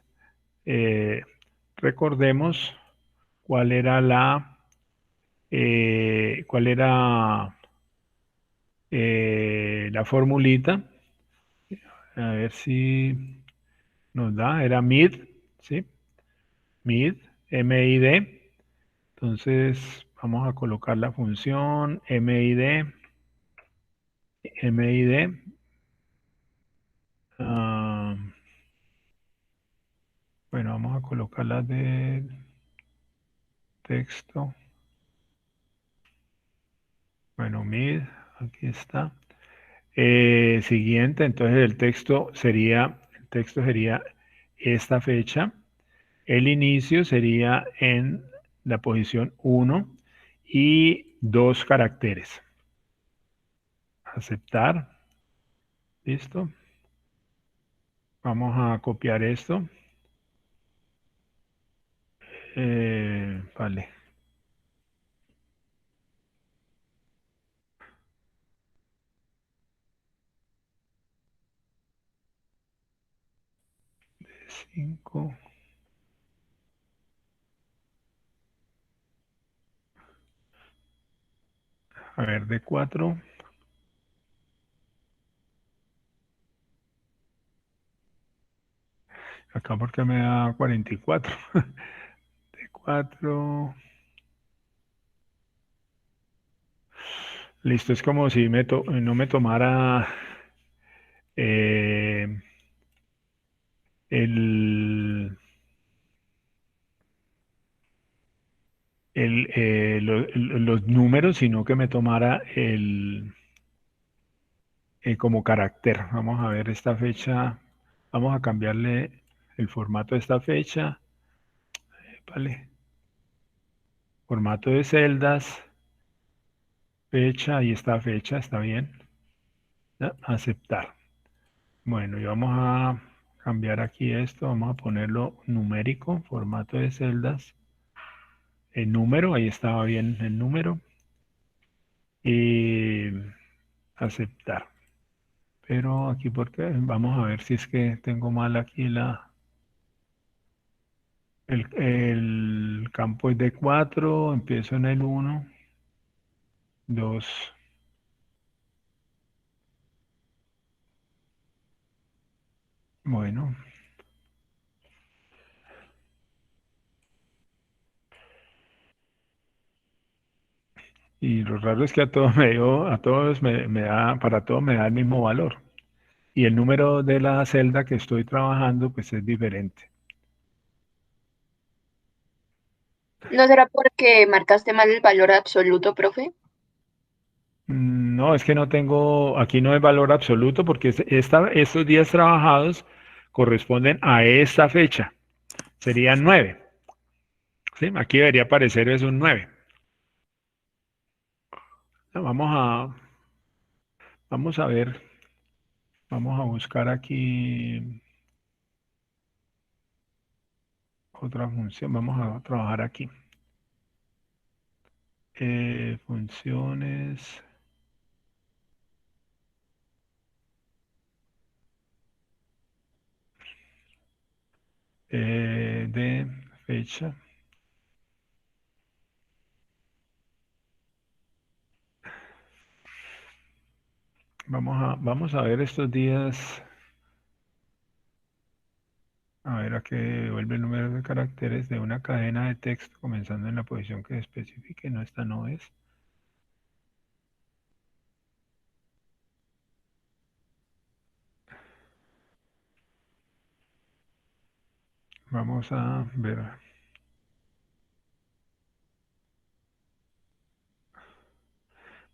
eh, recordemos cuál era la formulita. A ver si nos da. Era mid, ¿sí? Mid, MID. Entonces vamos a colocar la función MID. MID. Bueno, vamos a colocarla de texto. Bueno, mid, aquí está. Siguiente, entonces el texto sería esta fecha. El inicio sería en la posición 1 y 2 caracteres. Aceptar. Listo. Vamos a copiar esto. Vale. D5. A ver, D4. Acá porque me da 44. D4. Listo, es como si no me tomara el, los números, sino que me tomara como carácter. Vamos a ver esta fecha. Vamos a cambiarle el formato de esta fecha. Vale. Formato de celdas. Fecha y esta fecha está bien. ¿Ya? Aceptar. Bueno, y vamos a cambiar aquí esto. Vamos a ponerlo numérico. Formato de celdas. El número, ahí estaba bien el número. Y aceptar. Pero aquí porque vamos a ver si es que tengo mal aquí el campo es de 4, empiezo en el 1, 2. Bueno, y lo raro es que a todos me da, para todos me da el mismo valor. Y el número de la celda que estoy trabajando pues es diferente. ¿No será porque marcaste mal el valor absoluto, profe? No, es que no tengo, aquí no hay valor absoluto porque estos días trabajados corresponden a esta fecha. Serían 9. ¿Sí? Aquí debería aparecer es un 9. Vamos a ver, vamos a buscar aquí otra función. Vamos a trabajar aquí. Funciones. De fecha. Vamos a ver estos días. A ver a qué devuelve el número de caracteres de una cadena de texto comenzando en la posición que especifique. No, esta no es. Vamos a ver.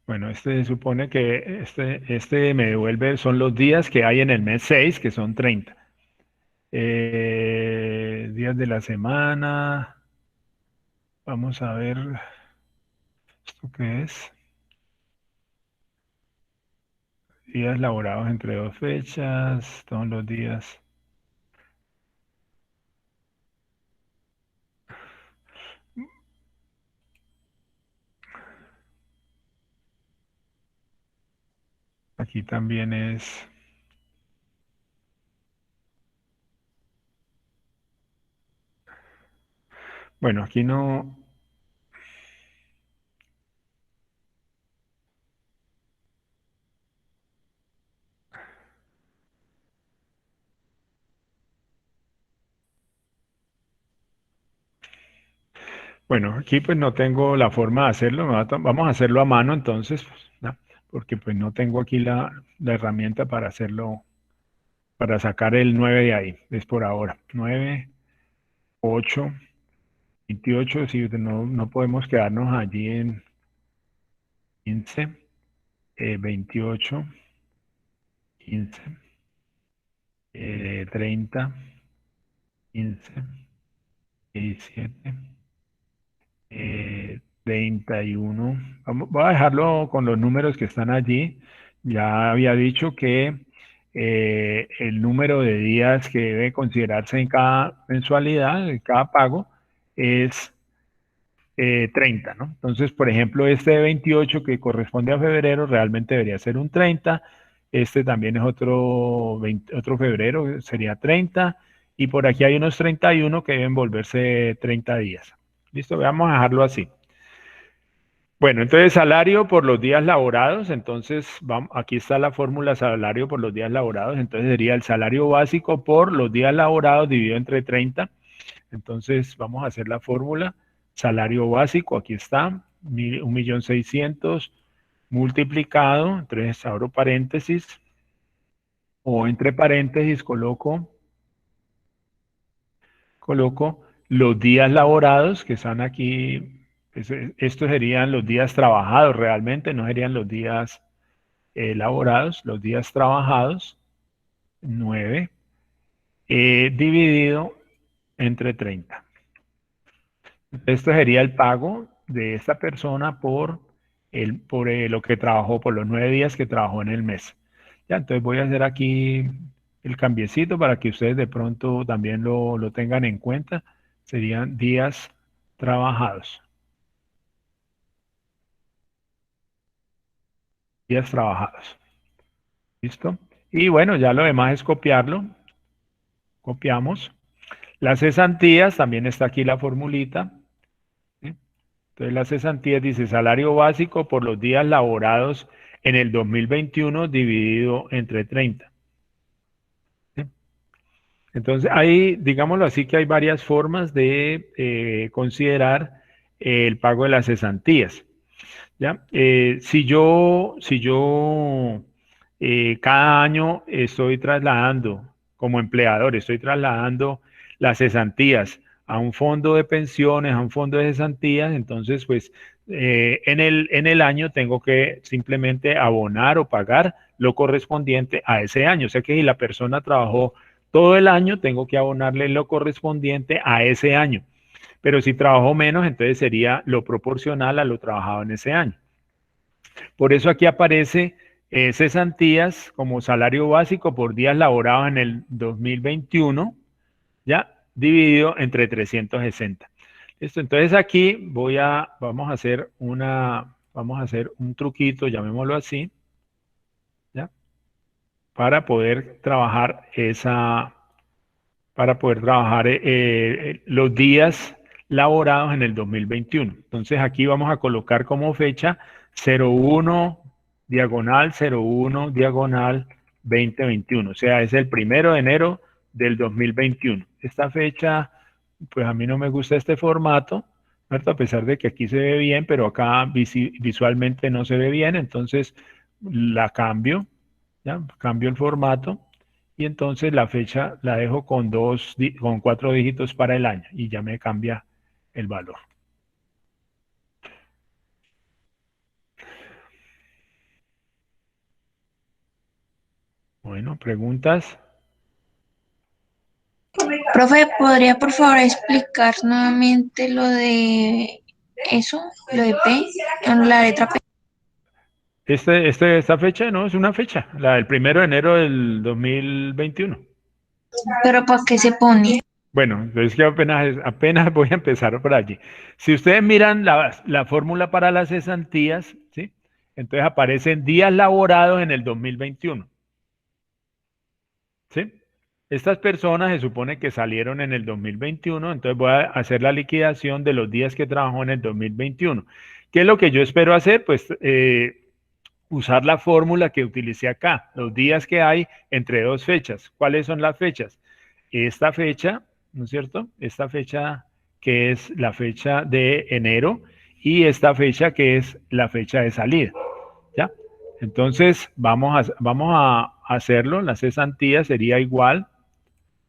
Bueno, este supone que este me devuelve, son los días que hay en el mes 6, que son 30. Días de la semana. Vamos a ver, ¿esto qué es? Días laborados entre dos fechas, todos los días. Aquí también es. Bueno, aquí no. Bueno, aquí pues no tengo la forma de hacerlo, vamos a hacerlo a mano entonces, pues, ¿no? Porque pues no tengo aquí la herramienta para hacerlo, para sacar el 9 de ahí, es por ahora. 9, 8, 28, si no podemos quedarnos allí en 15, 28, 15, 30, 15, 17, 31. Voy a dejarlo con los números que están allí. Ya había dicho que el número de días que debe considerarse en cada mensualidad, en cada pago, es 30, ¿no? Entonces, por ejemplo, este de 28 que corresponde a febrero realmente debería ser un 30. Este también es otro febrero, sería 30. Y por aquí hay unos 31 que deben volverse 30 días. Listo, vamos a dejarlo así. Bueno, entonces salario por los días laborados, entonces aquí está la fórmula salario por los días laborados, entonces sería el salario básico por los días laborados dividido entre 30. Entonces vamos a hacer la fórmula, salario básico, aquí está, 1.600.000 multiplicado, entonces abro paréntesis, o entre paréntesis coloco los días laborados que están aquí. Estos serían los días trabajados realmente, no serían los días laborados, los días trabajados, 9, dividido entre 30. Esto sería el pago de esta persona por lo que trabajó, por los 9 días que trabajó en el mes. Ya, entonces voy a hacer aquí el cambiecito para que ustedes de pronto también lo tengan en cuenta. Serían días trabajados. Días trabajados. ¿Listo? Y bueno, ya lo demás es copiarlo. Copiamos. Las cesantías, también está aquí la formulita. ¿Sí? Entonces las cesantías dice salario básico por los días laborados en el 2021 dividido entre 30. ¿Sí? Entonces ahí, digámoslo así, que hay varias formas de considerar el pago de las cesantías. ¿Ya? Si yo cada año estoy trasladando, como empleador, estoy trasladando las cesantías a un fondo de pensiones, a un fondo de cesantías, entonces pues en el año tengo que simplemente abonar o pagar lo correspondiente a ese año. O sea que si la persona trabajó todo el año, tengo que abonarle lo correspondiente a ese año. Pero si trabajó menos, entonces sería lo proporcional a lo trabajado en ese año. Por eso aquí aparece cesantías como salario básico por días laborados en el 2021, ya dividido entre 360. Listo, entonces aquí vamos a hacer un truquito, llamémoslo así, ¿ya? Para poder trabajar los días laborados en el 2021. Entonces aquí vamos a colocar como fecha 01 diagonal 01 diagonal 2021. O sea, es el 1 de enero del 2021. Esta fecha, pues a mí no me gusta este formato, ¿cierto? A pesar de que aquí se ve bien, pero acá visualmente no se ve bien, entonces la cambio, ¿ya? Cambio el formato. Y entonces la fecha la dejo con 4 dígitos para el año y ya me cambia el valor. Bueno, ¿preguntas? Profe, ¿podría por favor explicar nuevamente lo de eso, lo de P, en la letra P? Esta fecha no es una fecha, la del 1 de enero del 2021. ¿Pero para qué se pone? Bueno, es que apenas voy a empezar por allí. Si ustedes miran la fórmula para las cesantías, ¿sí? Entonces aparecen días laborados en el 2021. ¿Sí? Estas personas se supone que salieron en el 2021, entonces voy a hacer la liquidación de los días que trabajó en el 2021. ¿Qué es lo que yo espero hacer? Pues usar la fórmula que utilicé acá, los días que hay entre dos fechas. ¿Cuáles son las fechas? Esta fecha, ¿no es cierto? Esta fecha que es la fecha de enero, y esta fecha que es la fecha de salida, ¿ya? Entonces, vamos a hacerlo. La cesantía sería igual,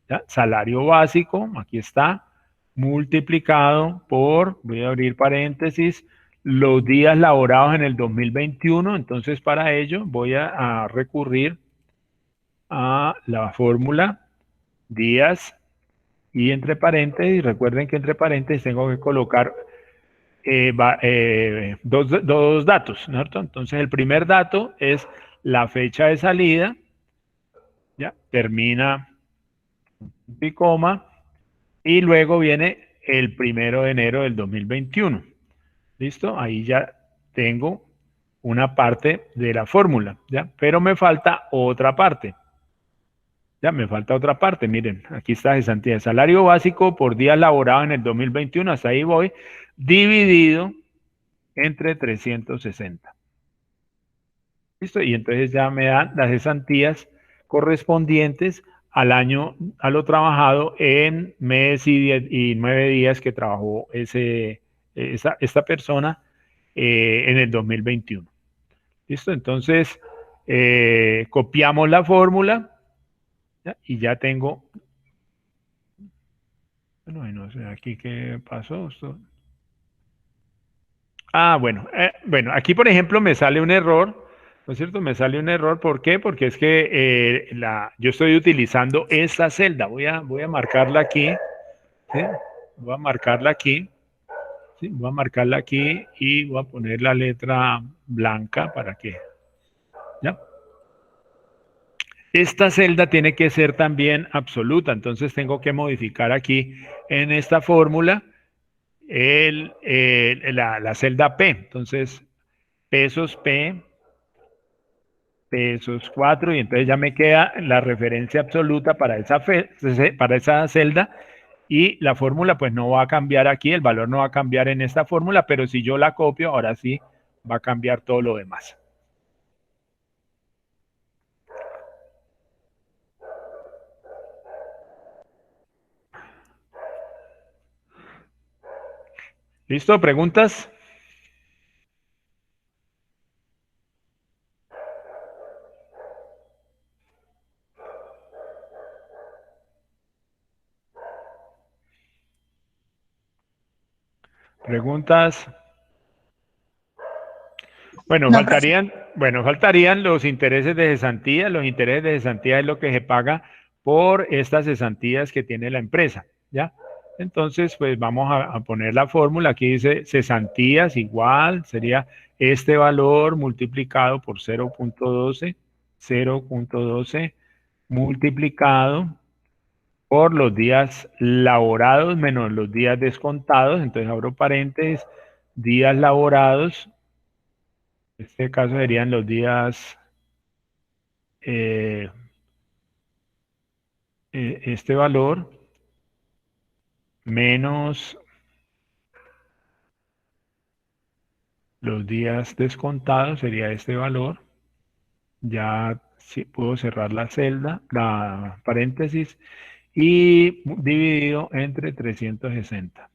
¿ya? Salario básico, aquí está, multiplicado por, voy a abrir paréntesis, los días laborados en el 2021. Entonces, para ello voy a recurrir a la fórmula días y entre paréntesis, recuerden que entre paréntesis tengo que colocar dos datos, ¿cierto? Entonces, el primer dato es la fecha de salida, ¿ya? Termina y coma, y luego viene el 1 de enero del 2021. ¿Listo? Ahí ya tengo una parte de la fórmula, ¿ya? Pero me falta otra parte. Ya me falta otra parte, miren, aquí está cesantía. Salario básico por días laborados en el 2021, hasta ahí voy, dividido entre 360. ¿Listo? Y entonces ya me dan las cesantías correspondientes al año, a lo trabajado en mes y 9 días que trabajó esta persona en el 2021. ¿Listo? Entonces, copiamos la fórmula, ¿ya? Y ya tengo... Bueno, no sé aquí qué pasó. Bueno, aquí por ejemplo me sale un error, ¿no es cierto? Me sale un error, ¿por qué? Porque es que yo estoy utilizando esta celda, voy a marcarla aquí, ¿sí? Voy a marcarla aquí, ¿sí? Voy a marcarla aquí y voy a poner la letra blanca para que, ¿ya? Esta celda tiene que ser también absoluta, entonces tengo que modificar aquí en esta fórmula la celda P. Entonces, pesos P, pesos 4, y entonces ya me queda la referencia absoluta para esa celda, y la fórmula pues no va a cambiar aquí, el valor no va a cambiar en esta fórmula, pero si yo la copio, ahora sí va a cambiar todo lo demás. ¿Listo? ¿Preguntas? ¿Preguntas? Bueno, No, profe. faltarían los intereses de cesantía. Los intereses de cesantía es lo que se paga por estas cesantías que tiene la empresa, ¿ya? Entonces, pues vamos a poner la fórmula. Aquí dice cesantías igual, sería este valor multiplicado por 0.12 multiplicado por los días laborados menos los días descontados. Entonces abro paréntesis, días laborados. En este caso serían los días, este valor, menos los días descontados, sería este valor. Ya sí, puedo cerrar la celda, la paréntesis, y dividido entre 360.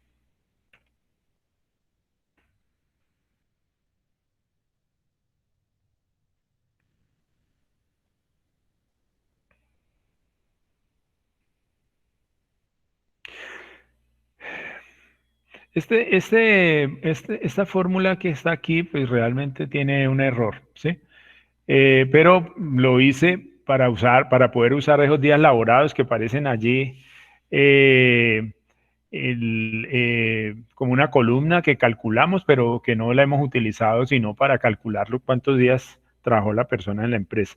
Esta fórmula que está aquí, pues realmente tiene un error, ¿sí? Pero lo hice para poder usar esos días laborados que aparecen allí, como una columna que calculamos, pero que no la hemos utilizado sino para calcular cuántos días trabajó la persona en la empresa.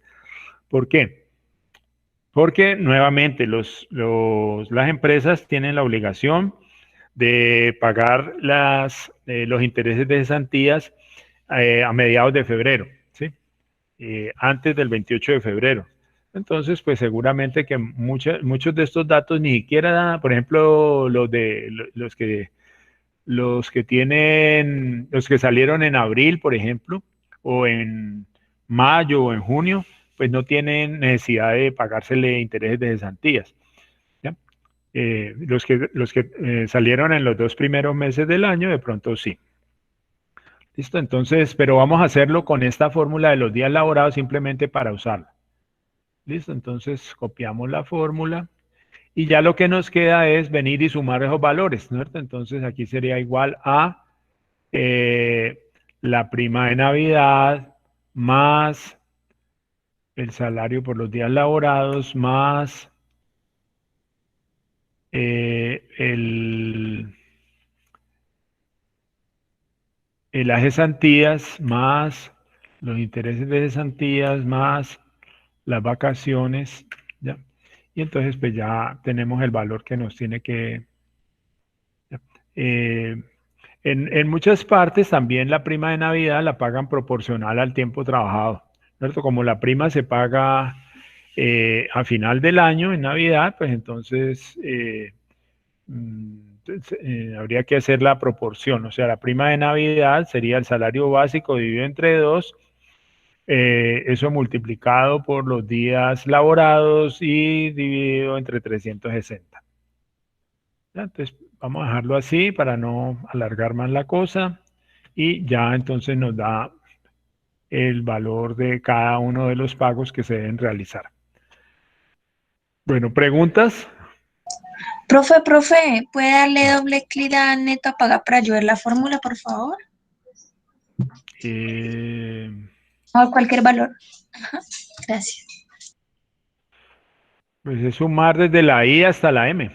¿Por qué? Porque nuevamente las empresas tienen la obligación de pagar los intereses de cesantías a mediados de febrero, ¿sí? Antes del 28 de febrero. Entonces, pues seguramente que muchos de estos datos ni siquiera, por ejemplo, los que salieron en abril, por ejemplo, o en mayo o en junio, pues no tienen necesidad de pagársele intereses de cesantías, ¿ya? Los que salieron en los 2 primeros meses del año, de pronto sí. ¿Listo? Entonces, pero vamos a hacerlo con esta fórmula de los días laborados simplemente para usarla. ¿Listo? Entonces, copiamos la fórmula y ya lo que nos queda es venir y sumar esos valores, ¿cierto? Entonces, aquí sería igual a la prima de Navidad más el salario por los días laborados más las cesantías más los intereses de cesantías más las vacaciones, ¿ya? Y entonces pues ya tenemos el valor que nos tiene que... en muchas partes también la prima de Navidad la pagan proporcional al tiempo trabajado, ¿cierto? Como la prima se paga a final del año, en Navidad, pues entonces habría que hacer la proporción, o sea, la prima de Navidad sería el salario básico dividido entre 2, eso multiplicado por los días laborados y dividido entre 360. ¿Ya? Entonces, vamos a dejarlo así para no alargar más la cosa y ya entonces nos da el valor de cada uno de los pagos que se deben realizar. Bueno, ¿preguntas? Profe, ¿puede darle doble clic a neto a pagar para yo ver la fórmula, por favor? O cualquier valor. Ajá, gracias. Pues es sumar desde la I hasta la M.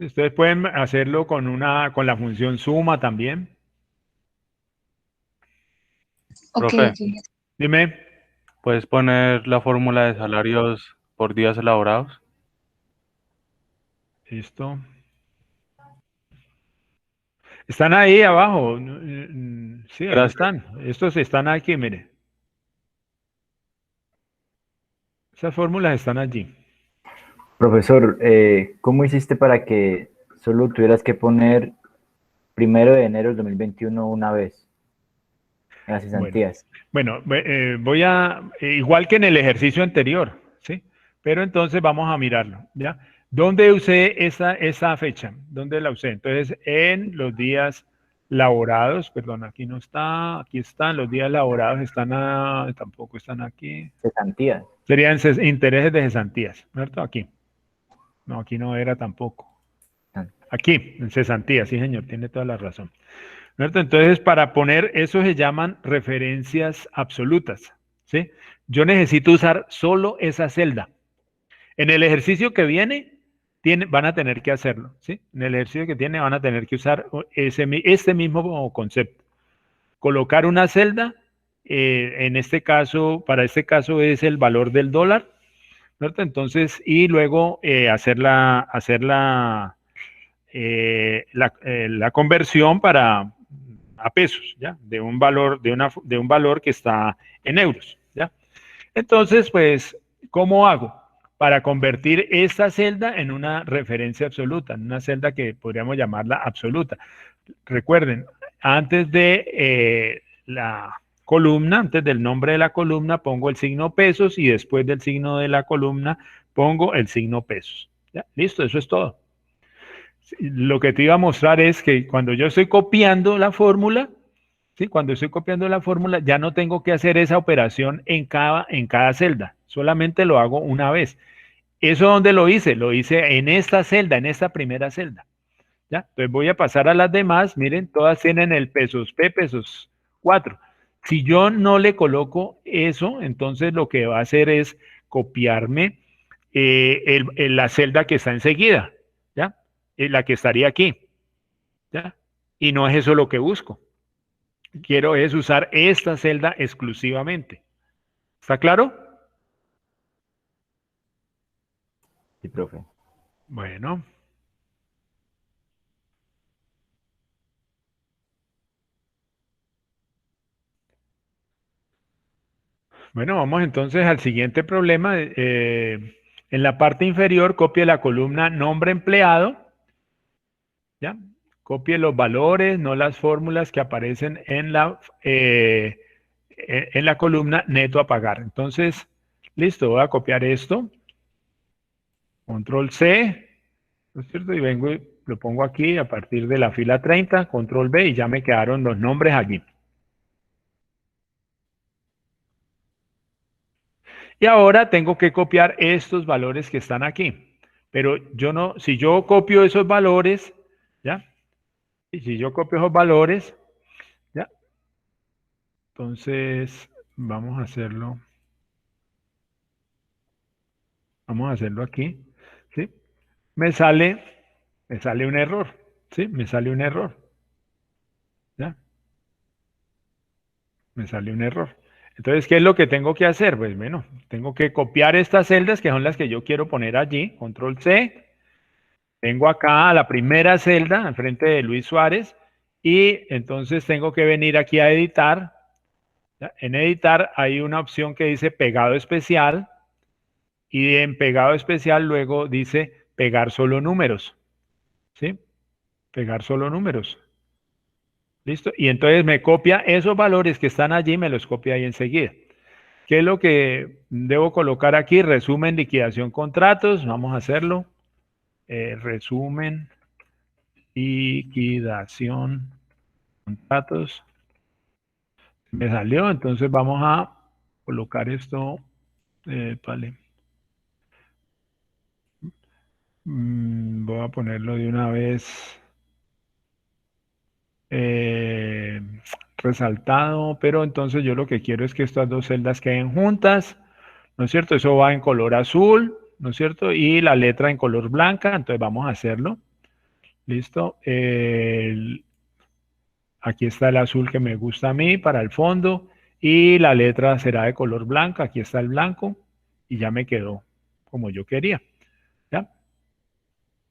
Ustedes pueden hacerlo con la función suma también. Ok, Profe, ok. Dime. ¿puedes poner la fórmula de salarios por días elaborados? Listo. Están ahí abajo. Sí, ahí Gracias. están. Estos están aquí, mire. Esas fórmulas están allí. Profesor, ¿cómo hiciste para que solo tuvieras que poner 1 de enero del 2021 una vez en las cesantías? Bueno, voy a, igual que en el ejercicio anterior, ¿sí? Pero entonces vamos a mirarlo, ¿ya? ¿Dónde usé esa fecha? ¿Dónde la usé? Entonces, en los días laborados, perdón, aquí no está, aquí están, los días laborados tampoco están aquí. Cesantías. Serían intereses de cesantías, ¿cierto? Aquí. No, aquí no era tampoco. Aquí, en cesantías, sí señor, tiene toda la razón. ¿Cierto? Entonces, para poner, eso se llaman referencias absolutas, ¿sí? Yo necesito usar solo esa celda. En el ejercicio que viene, van a tener que hacerlo, ¿sí? En el ejercicio que tiene van a tener que usar este mismo concepto. Colocar una celda, en este caso, para este caso es el valor del dólar, ¿cierto? Entonces, y luego hacer la conversión a pesos, ¿ya? De un valor, de un valor que está en euros, ¿ya? Entonces, pues, ¿cómo hago? Para convertir esta celda en una referencia absoluta, en una celda que podríamos llamarla absoluta. Recuerden, antes de la columna, antes del nombre de la columna, pongo el signo pesos y después del signo de la columna pongo el signo pesos. ¿Ya? Listo, eso es todo. Lo que te iba a mostrar es que cuando yo estoy copiando la fórmula, ¿sí? Cuando estoy copiando la fórmula, ya no tengo que hacer esa operación en cada celda, solamente lo hago una vez. ¿Eso dónde lo hice? Lo hice en esta celda, en esta primera celda. ¿Ya? Entonces voy a pasar a las demás, miren, todas tienen el pesos P, pesos 4. Si yo no le coloco eso, entonces lo que va a hacer es copiarme la celda que está enseguida, ¿ya? La que estaría aquí, ¿ya? Y no es eso lo que busco. Quiero es usar esta celda exclusivamente. ¿Está claro? Sí, profe. Bueno. Bueno, vamos entonces al siguiente problema. En la parte inferior, copie la columna nombre empleado. ¿Ya? Copie los valores, no las fórmulas que aparecen en la columna neto a pagar. Entonces, listo, voy a copiar esto. Control C. ¿no es cierto? Y vengo y lo pongo aquí a partir de la fila 30, control B, y ya me quedaron los nombres allí. Y ahora tengo que copiar estos valores que están aquí. Pero yo no, si yo copio esos valores, ¿ya? Y si yo copio esos valores, ¿ya? Entonces, vamos a hacerlo. Vamos a hacerlo aquí, ¿sí? Me sale un error, ¿sí? Me sale un error, ¿ya? Me sale un error. Entonces, ¿qué es lo que tengo que hacer? Pues bueno, tengo que copiar estas celdas que son las que yo quiero poner allí, control C. Vengo acá a la primera celda, al frente de Luis Suárez, y entonces tengo que venir aquí a editar. ¿Ya? En editar hay una opción que dice pegado especial, y en pegado especial luego dice pegar solo números, ¿sí? Pegar solo números. ¿Listo? Y entonces me copia esos valores que están allí, me los copia ahí enseguida. ¿Qué es lo que debo colocar aquí? Resumen, liquidación, contratos. Vamos a hacerlo. Resumen, liquidación, contratos. Me salió, entonces vamos a colocar esto. Vale. Voy a ponerlo de una vez resaltado, pero entonces yo lo que quiero es que estas dos celdas queden juntas, ¿no es cierto? Eso va en color azul, ¿no es cierto? Y la letra en color blanca, entonces vamos a hacerlo. ¿Listo? Aquí está el azul que me gusta a mí para el fondo y la letra será de color blanca, aquí está el blanco y ya me quedó como yo quería, ¿ya?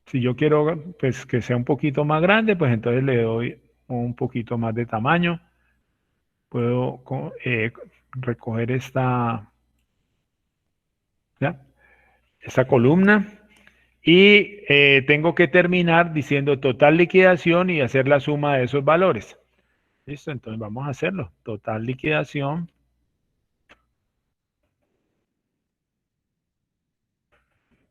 Si yo quiero pues que sea un poquito más grande, pues entonces le doy un poquito más de tamaño. Puedo recoger esta, ¿ya? Esta columna y tengo que terminar diciendo total liquidación y hacer la suma de esos valores. ¿Listo? Entonces vamos a hacerlo. Total liquidación.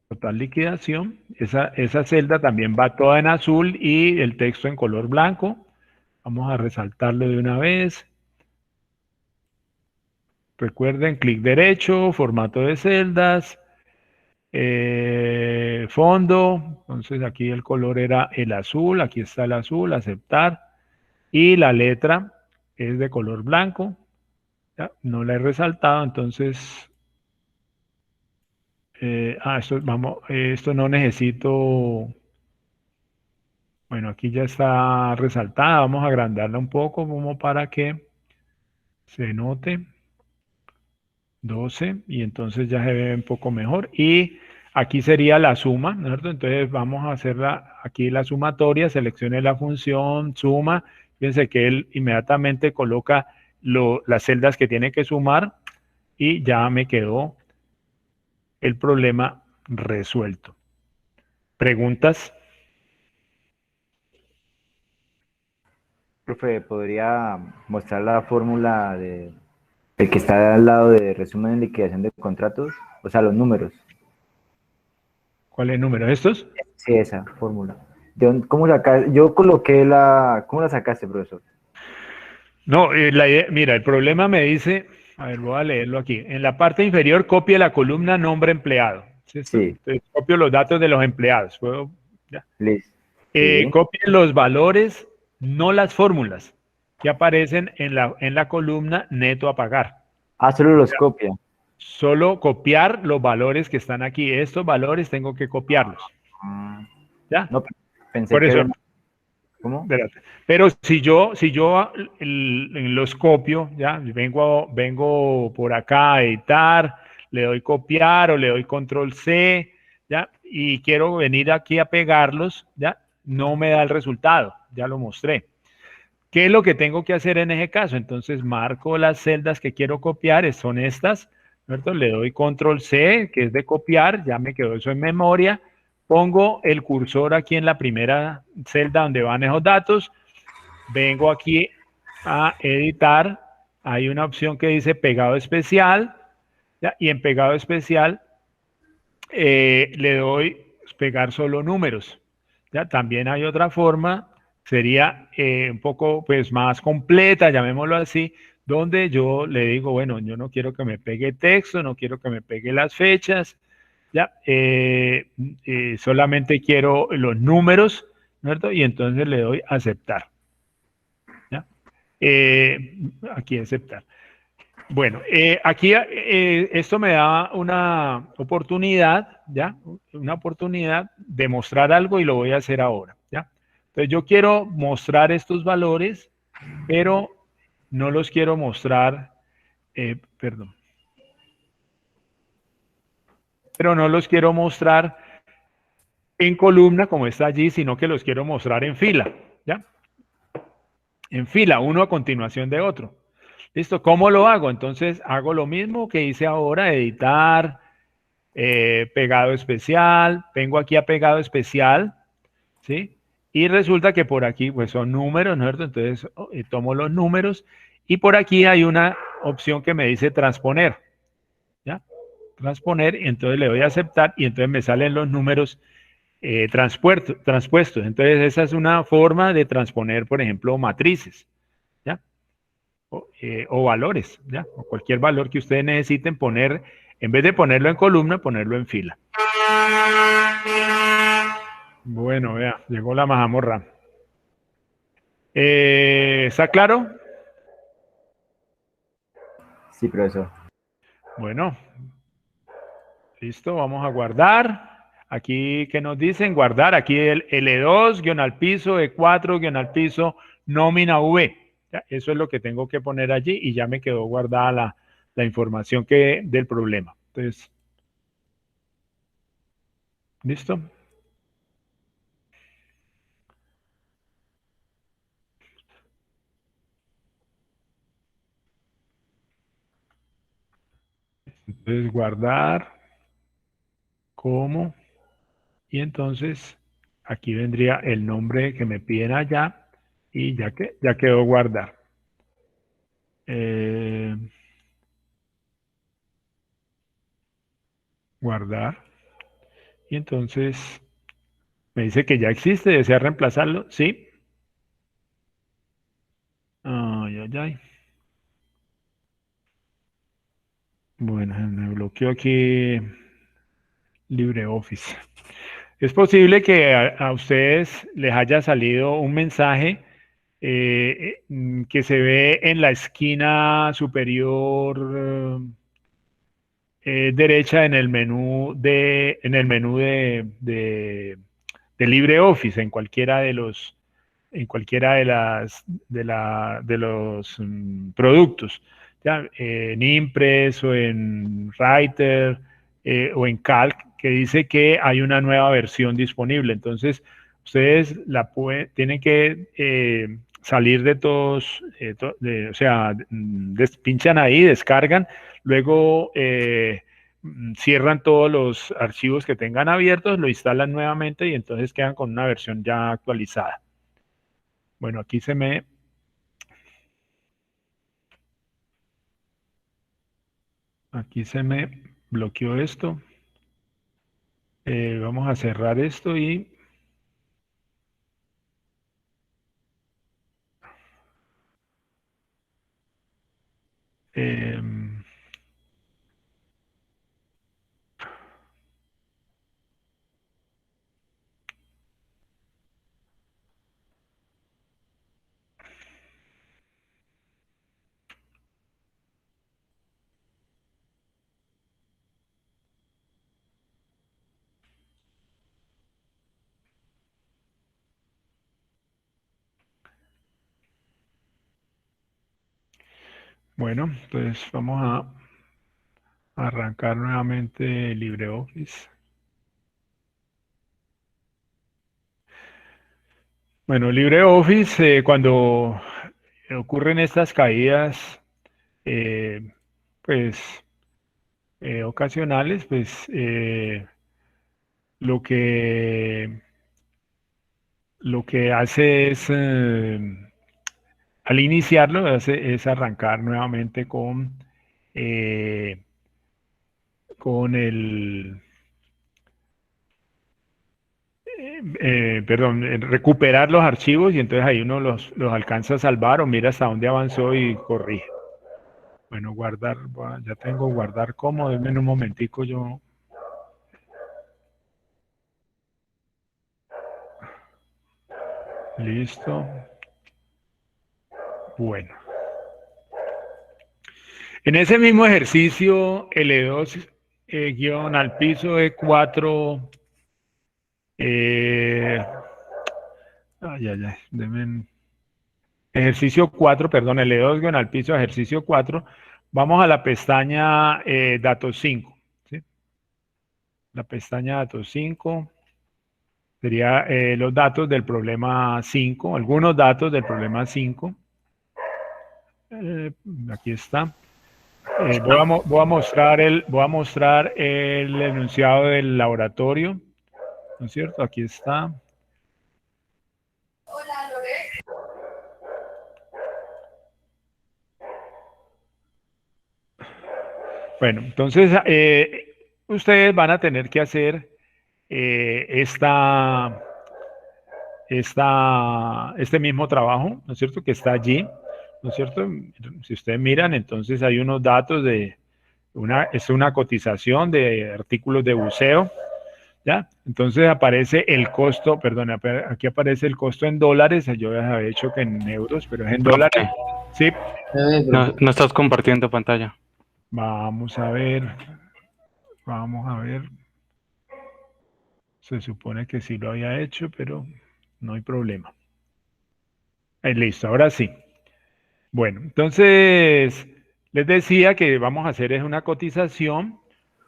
Total liquidación. Esa celda también va toda en azul y el texto en color blanco. Vamos a resaltarlo de una vez. Recuerden, clic derecho, formato de celdas, fondo. Entonces aquí el color era el azul. Aquí está el azul, aceptar. Y la letra es de color blanco. ¿Ya? No la he resaltado, entonces... esto no necesito... Bueno, aquí ya está resaltada. Vamos a agrandarla un poco como para que se note. 12 y entonces ya se ve un poco mejor. Y aquí sería la suma, ¿no es cierto? Entonces vamos a hacer aquí la sumatoria. Seleccione la función suma. Fíjense que él inmediatamente coloca las celdas que tiene que sumar y ya me quedó el problema resuelto. ¿Preguntas? Profe, ¿podría mostrar la fórmula de el que está al lado de resumen de liquidación de contratos? O sea, los números. ¿Cuál es el número? ¿Estos? Sí, esa fórmula. ¿Cómo sacar? Yo coloqué ¿Cómo la sacaste, profesor? No, mira, el problema me dice, a ver, voy a leerlo aquí. En la parte inferior copie la columna nombre empleado. ¿Sí? Entonces, copio los datos de los empleados. ¿Puedo? Ya. Listo. Sí. Copien los valores, no las fórmulas, que aparecen en la columna neto a pagar. Ah, solo los copia. Solo copiar los valores que están aquí. Estos valores tengo que copiarlos. ¿Ya? No, pensé Por que eso. era... ¿Cómo? Espérate. Pero si yo los copio, ya vengo por acá a editar, le doy copiar o le doy control C, ya, y quiero venir aquí a pegarlos, ya, no me da el resultado, ya lo mostré. ¿Qué es lo que tengo que hacer en ese caso? Entonces marco las celdas que quiero copiar, son estas, ¿cierto? Le doy control C, que es de copiar, ya me quedó eso en memoria. Pongo el cursor aquí en la primera celda donde van esos datos. Vengo aquí a editar. Hay una opción que dice pegado especial. ¿Ya? Y en pegado especial le doy pegar solo números. ¿ya? También hay otra forma, sería un poco pues, más completa, llamémoslo así, donde yo le digo, bueno, yo no quiero que me pegue texto, no quiero que me pegue las fechas, ¿ya? Solamente quiero los números, ¿cierto? Y entonces le doy aceptar, ¿ya? Aquí aceptar. Bueno, aquí esto me da una oportunidad, ¿ya? Una oportunidad de mostrar algo y lo voy a hacer ahora, ¿ya? Entonces yo quiero mostrar estos valores, pero no los quiero mostrar, perdón, pero no los quiero mostrar en columna como está allí, sino que los quiero mostrar en fila, ¿ya? En fila, uno a continuación de otro. ¿Listo? ¿Cómo lo hago? Entonces hago lo mismo que hice ahora, editar, pegado especial, vengo aquí a pegado especial, ¿sí? Y resulta que por aquí pues son números, ¿no es cierto? Entonces tomo los números y por aquí hay una opción que me dice transponer, ¿ya? Transponer, y entonces le doy a aceptar y entonces me salen los números transpuestos. Entonces esa es una forma de transponer, por ejemplo, matrices, ¿ya? O valores, ¿ya? O cualquier valor que ustedes necesiten poner, en vez de ponerlo en columna, ponerlo en fila. Bueno, vea, llegó la mazamorra. ¿Está claro? Sí, profesor. Bueno, listo, vamos a guardar. Aquí, ¿qué nos dicen? Guardar. Aquí el L2, guión al piso, E4, guión al piso, nómina V. ¿Ya? Eso es lo que tengo que poner allí y ya me quedó guardada la información del problema. Entonces, ¿listo? Entonces, guardar como, y entonces aquí vendría el nombre que me piden allá y ya quedó guardar. Guardar. Y entonces me dice que ya existe, desea reemplazarlo, ¿sí? Ay, ay, ay. Bueno, me bloqueó aquí LibreOffice. Es posible que a ustedes les haya salido un mensaje que se ve en la esquina superior derecha de LibreOffice, en cualquiera de los de los productos, ¿ya? En Impress o en Writer o en Calc, que dice que hay una nueva versión disponible. Entonces, ustedes tienen que salir de todos, o sea, pinchan ahí, descargan, luego cierran todos los archivos que tengan abiertos, lo instalan nuevamente y entonces quedan con una versión ya actualizada. Bueno, aquí se me bloqueó esto. Vamos a cerrar esto y bueno, entonces vamos a arrancar nuevamente LibreOffice. Bueno, LibreOffice, cuando ocurren estas caídas, pues ocasionales, pues lo que hace es, al iniciarlo, es arrancar nuevamente con recuperar los archivos y entonces ahí uno los alcanza a salvar o mira hasta dónde avanzó y corrige. Bueno, guardar, ya tengo guardar como, denme en un momentico yo. Listo. Bueno. En ese mismo ejercicio, L2 guión al piso E4. Ejercicio 4, perdón, L2 guión al piso, ejercicio 4. Vamos a la pestaña datos 5. ¿Sí? La pestaña datos 5 sería los datos del problema 5, algunos datos del problema 5. Aquí está. Voy a mostrar el enunciado del laboratorio, ¿no es cierto? Aquí está. Hola, Lore. Bueno, entonces ustedes van a tener que hacer este mismo trabajo, ¿no es cierto? Que está allí, ¿no es cierto? Si ustedes miran, entonces hay unos datos es una cotización de artículos de buceo, ¿ya? Entonces aparece el costo, perdón, aquí aparece el costo en dólares, yo ya había hecho que en euros, pero es en dólares. Sí. No estás compartiendo pantalla. Vamos a ver. Se supone que sí lo había hecho, pero no hay problema. Listo, ahora sí. Bueno, entonces les decía que vamos a hacer es una cotización,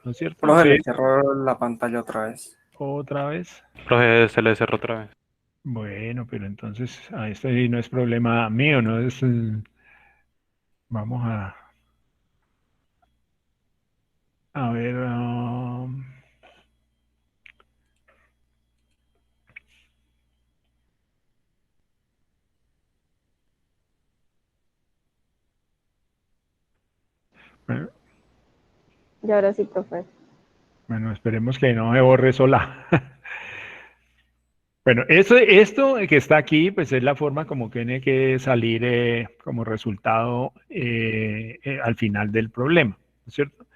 ¿no es cierto? Profe, le cerró la pantalla otra vez. Otra vez. Profe, se le cerró otra vez. Bueno, pero entonces esto sí no es problema mío, no es... vamos a ver... bueno, Y ahora sí, profe. bueno, esperemos que no se borre sola. Bueno, esto que está aquí, pues es la forma como tiene que salir como resultado al final del problema, ¿no es cierto?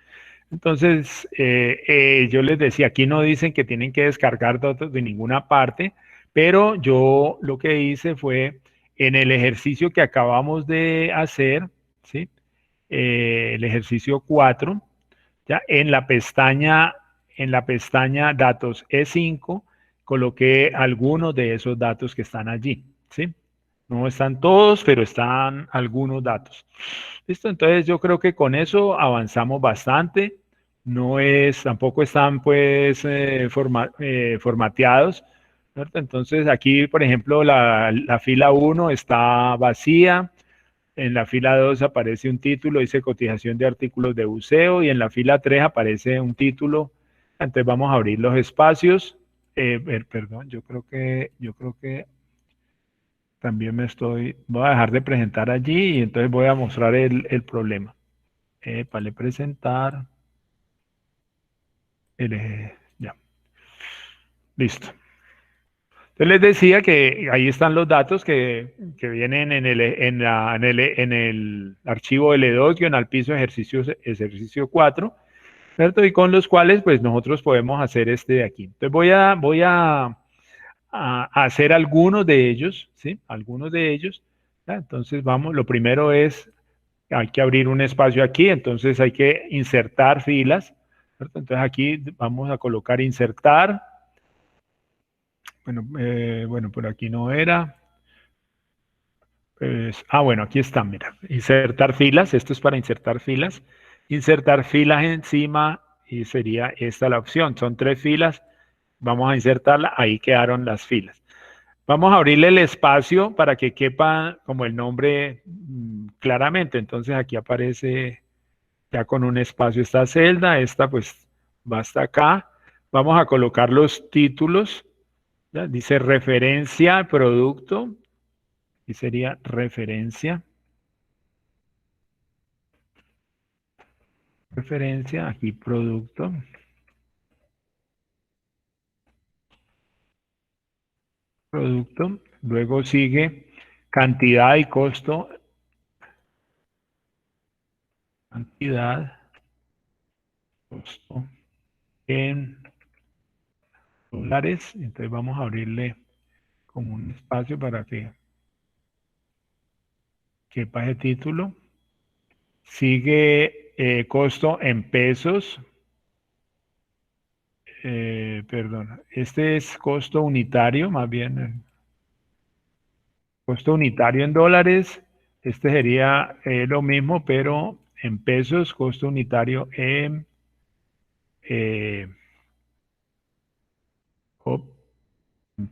Entonces, yo les decía, aquí no dicen que tienen que descargar datos de ninguna parte, pero yo lo que hice fue en el ejercicio que acabamos de hacer, ¿sí? El ejercicio 4, ¿ya? En la pestaña datos E5, coloqué algunos de esos datos que están allí, ¿sí? No están todos, pero están algunos datos. Listo, entonces yo creo que con eso avanzamos bastante. Tampoco están pues formateados, ¿cierto? Entonces aquí, por ejemplo, la fila 1 está vacía. En la fila 2 aparece un título, dice cotización de artículos de buceo, y en la fila 3 aparece un título. Entonces vamos a abrir los espacios. Perdón, yo creo que también voy a dejar de presentar allí y entonces voy a mostrar el problema. Para presentar. Ya. Listo. Entonces les decía que ahí están los datos que vienen en el archivo L2 al piso ejercicio 4, ¿cierto? Y con los cuales pues nosotros podemos hacer este de aquí. Entonces voy a hacer algunos de ellos, ¿sí? Algunos de ellos. ¿Ya? Entonces vamos, lo primero hay que abrir un espacio aquí, entonces hay que insertar filas, ¿cierto? Entonces aquí vamos a colocar insertar. Bueno, por aquí no era. Pues, bueno, aquí está, mira. Insertar filas, esto es para insertar filas. Insertar filas encima y sería esta la opción. Son 3 filas, vamos a insertarla, ahí quedaron las filas. Vamos a abrirle el espacio para que quepa como el nombre claramente. Entonces aquí aparece ya con un espacio esta celda, esta pues va hasta acá. Vamos a colocar los títulos. ¿Ya? Dice referencia al producto. Y sería referencia. Referencia, aquí producto. producto. Luego sigue cantidad y costo. Cantidad, costo en dólares. Entonces vamos a abrirle como un espacio para que quepa ese título. Sigue costo en pesos. Perdón, este es costo unitario, más bien. Costo unitario en dólares. Este sería lo mismo, pero en pesos. Costo unitario en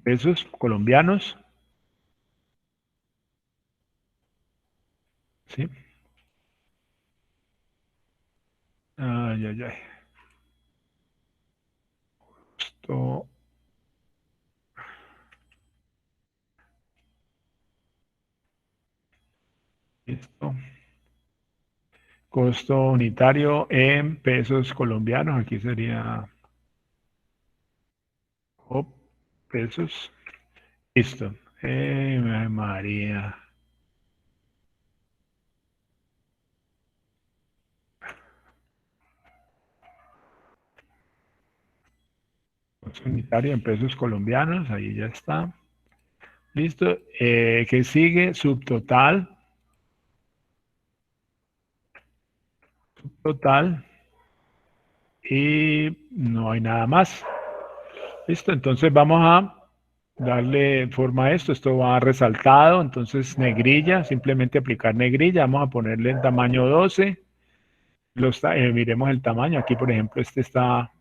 pesos colombianos. ¿Sí? Ay, ay, ay. Costo. Listo. Costo unitario en pesos colombianos. Aquí sería pesos. Listo. María. Costo unitario en pesos colombianos. Ahí ya está. Listo. ¿Qué sigue? Subtotal. Subtotal. Y no hay nada más. Listo. Entonces vamos a darle forma a esto. Esto va resaltado. Entonces negrilla. Simplemente aplicar negrilla. Vamos a ponerle en tamaño 12. Miremos el tamaño. Aquí, por ejemplo, este está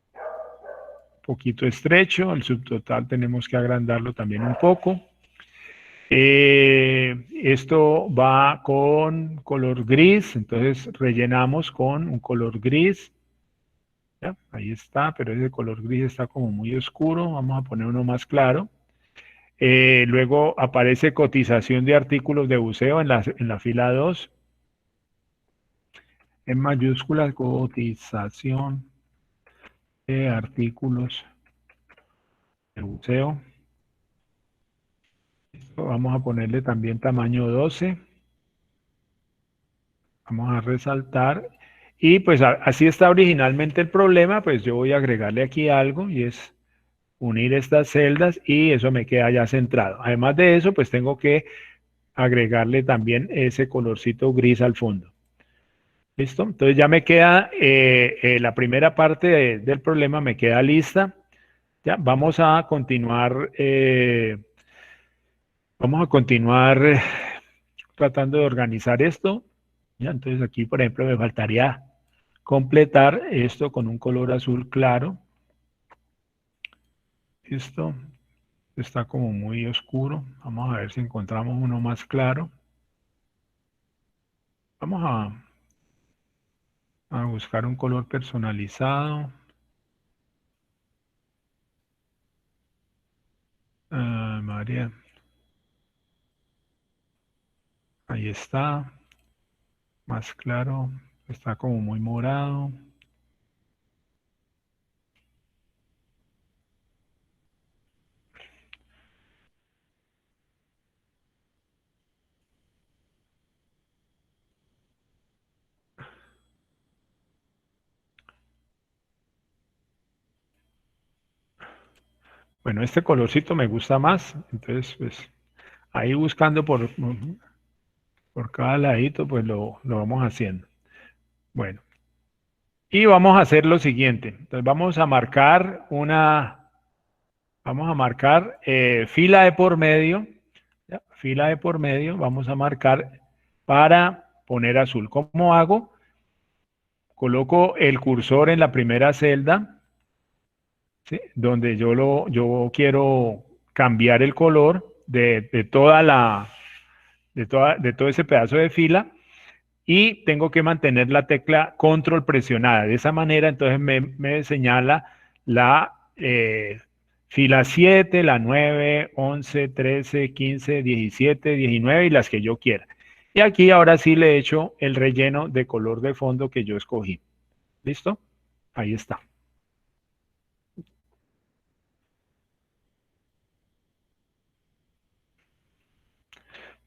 un poquito estrecho. El subtotal tenemos que agrandarlo también un poco. Esto va con color gris. Entonces rellenamos con un color gris. ¿Ya? Ahí está, pero ese color gris está como muy oscuro. Vamos a poner uno más claro. Luego aparece cotización de artículos de buceo en la fila 2. En mayúsculas, cotización de artículos de buceo. Vamos a ponerle también tamaño 12. Vamos a resaltar. Y pues así está originalmente el problema. Pues yo voy a agregarle aquí algo y es unir estas celdas y eso me queda ya centrado. Además de eso, pues tengo que agregarle también ese colorcito gris al fondo. ¿Listo? Entonces ya me queda la primera parte del problema me queda lista. Ya, vamos a continuar tratando de organizar esto. ¿Ya? Entonces aquí, por ejemplo, me faltaría completar esto con un color azul claro. Listo. Está como muy oscuro. Vamos a ver si encontramos uno más claro. Vamos a buscar un color personalizado. María. Ahí está. Más claro. Está como muy morado. Bueno, este colorcito me gusta más. Entonces, pues, ahí buscando por cada ladito, pues lo vamos haciendo. Bueno. Y vamos a hacer lo siguiente. Entonces, vamos a marcar fila de por medio. ¿Ya? Fila de por medio. Vamos a marcar para poner azul. ¿Cómo hago? Coloco el cursor en la primera celda, ¿sí? Donde yo quiero cambiar el color de todo ese pedazo de fila y tengo que mantener la tecla control presionada. De esa manera, entonces me señala la fila 7, la 9, 11, 13, 15, 17, 19 y las que yo quiera. Y aquí ahora sí le he hecho el relleno de color de fondo que yo escogí. ¿Listo? Ahí está.